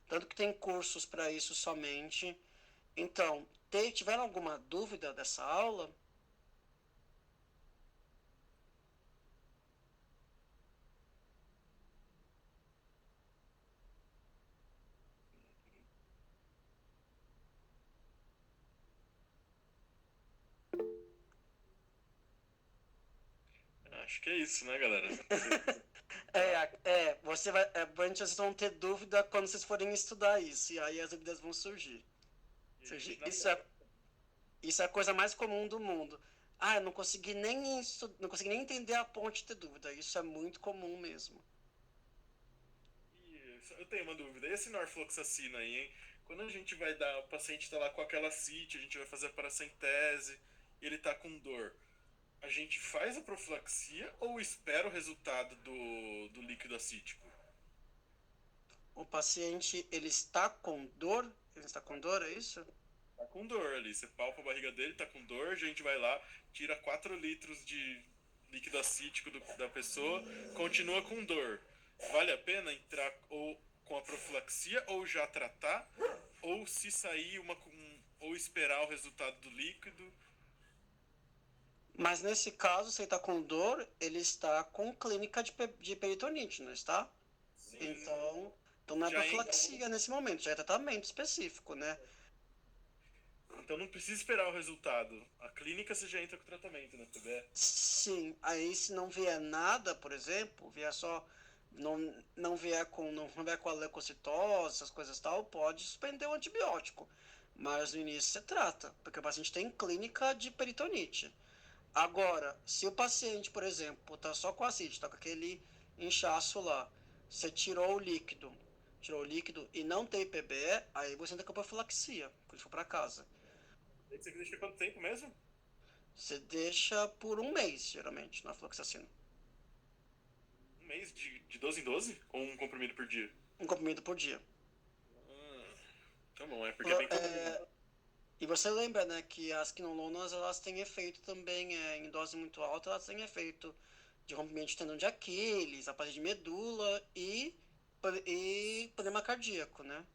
tanto que tem cursos para isso somente. Então, tiveram alguma dúvida dessa aula? Acho que é isso, né, galera? Vocês vão ter dúvida quando vocês forem estudar isso, e aí as dúvidas vão surgir. Isso é a coisa mais comum do mundo. Eu não consegui nem entender a ponte ter dúvida. Isso é muito comum mesmo. Eu tenho uma dúvida. E esse norfloxacina aí, hein? Quando a gente vai dar, o paciente tá lá com aquela CIT, a gente vai fazer a paracentese, e ele tá com dor. A gente faz a profilaxia ou espera o resultado do líquido acítico? O paciente, ele está com dor? Ele está com dor, é isso? Tá com dor ali. Você palpa a barriga dele, tá com dor, a gente vai lá, tira 4 litros de líquido acítico da pessoa, continua com dor. Vale a pena entrar ou com a profilaxia ou já tratar? Ou se sair ou esperar o resultado do líquido? Mas nesse caso, se ele está com dor, ele está com clínica de peritonite, não está? Sim. Então não é profilaxia nesse momento, já é tratamento específico, né? Então não precisa esperar o resultado. A clínica você já entra com o tratamento, né, PBE? Sim, aí se não vier nada, por exemplo, vier só não vier com a leucocitose, essas coisas e tal, pode suspender o antibiótico. Mas no início você trata, porque o paciente tem clínica de peritonite. Agora, se o paciente, por exemplo, tá só com ascite, tá com aquele inchaço lá, você tirou o líquido e não tem PBE, aí você entra com profilaxia, quando ele for pra casa. Você deixa quanto tempo mesmo? Você deixa por um mês, geralmente, na fluoxacina. Um mês de 12 em 12? Ou um comprimido por dia? Um comprimido por dia. Tá bom, é porque é bem comum. E você lembra, né, que as quinolonas, elas têm efeito também, em dose muito alta, elas têm efeito de rompimento de tendão de Aquiles, apatia de medula e problema cardíaco, né?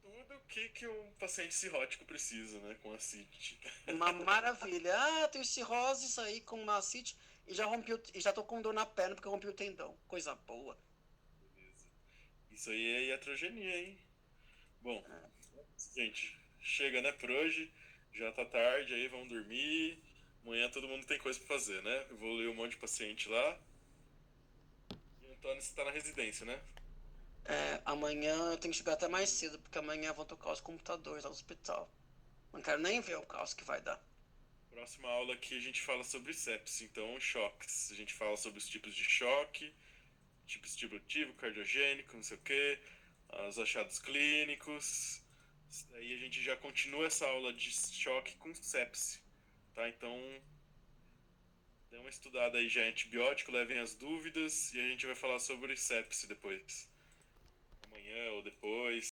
Tudo o que um paciente cirrótico precisa, né? Com ascite. Uma maravilha. Ah, tenho cirrose, isso aí com uma ascite e já tô com dor na perna porque eu rompi o tendão. Coisa boa. Beleza. Isso aí é iatrogenia, hein? Bom, gente, chega, né, por hoje. Já tá tarde aí, vamos dormir. Amanhã todo mundo tem coisa pra fazer, né? Eu vou ler um monte de paciente lá. E o Antônio, você tá na residência, né? Amanhã eu tenho que chegar até mais cedo, porque amanhã vão tocar os computadores lá no hospital. Não quero nem ver o caos que vai dar. Próxima aula aqui a gente fala sobre sepsis, então choques. A gente fala sobre os tipos de choque, tipo distributivo, cardiogênico, não sei o que, os achados clínicos. Aí a gente já continua essa aula de choque com sepse, tá? Então, dê uma estudada aí já em antibiótico, levem as dúvidas e a gente vai falar sobre sepse depois. Amanhã ou depois.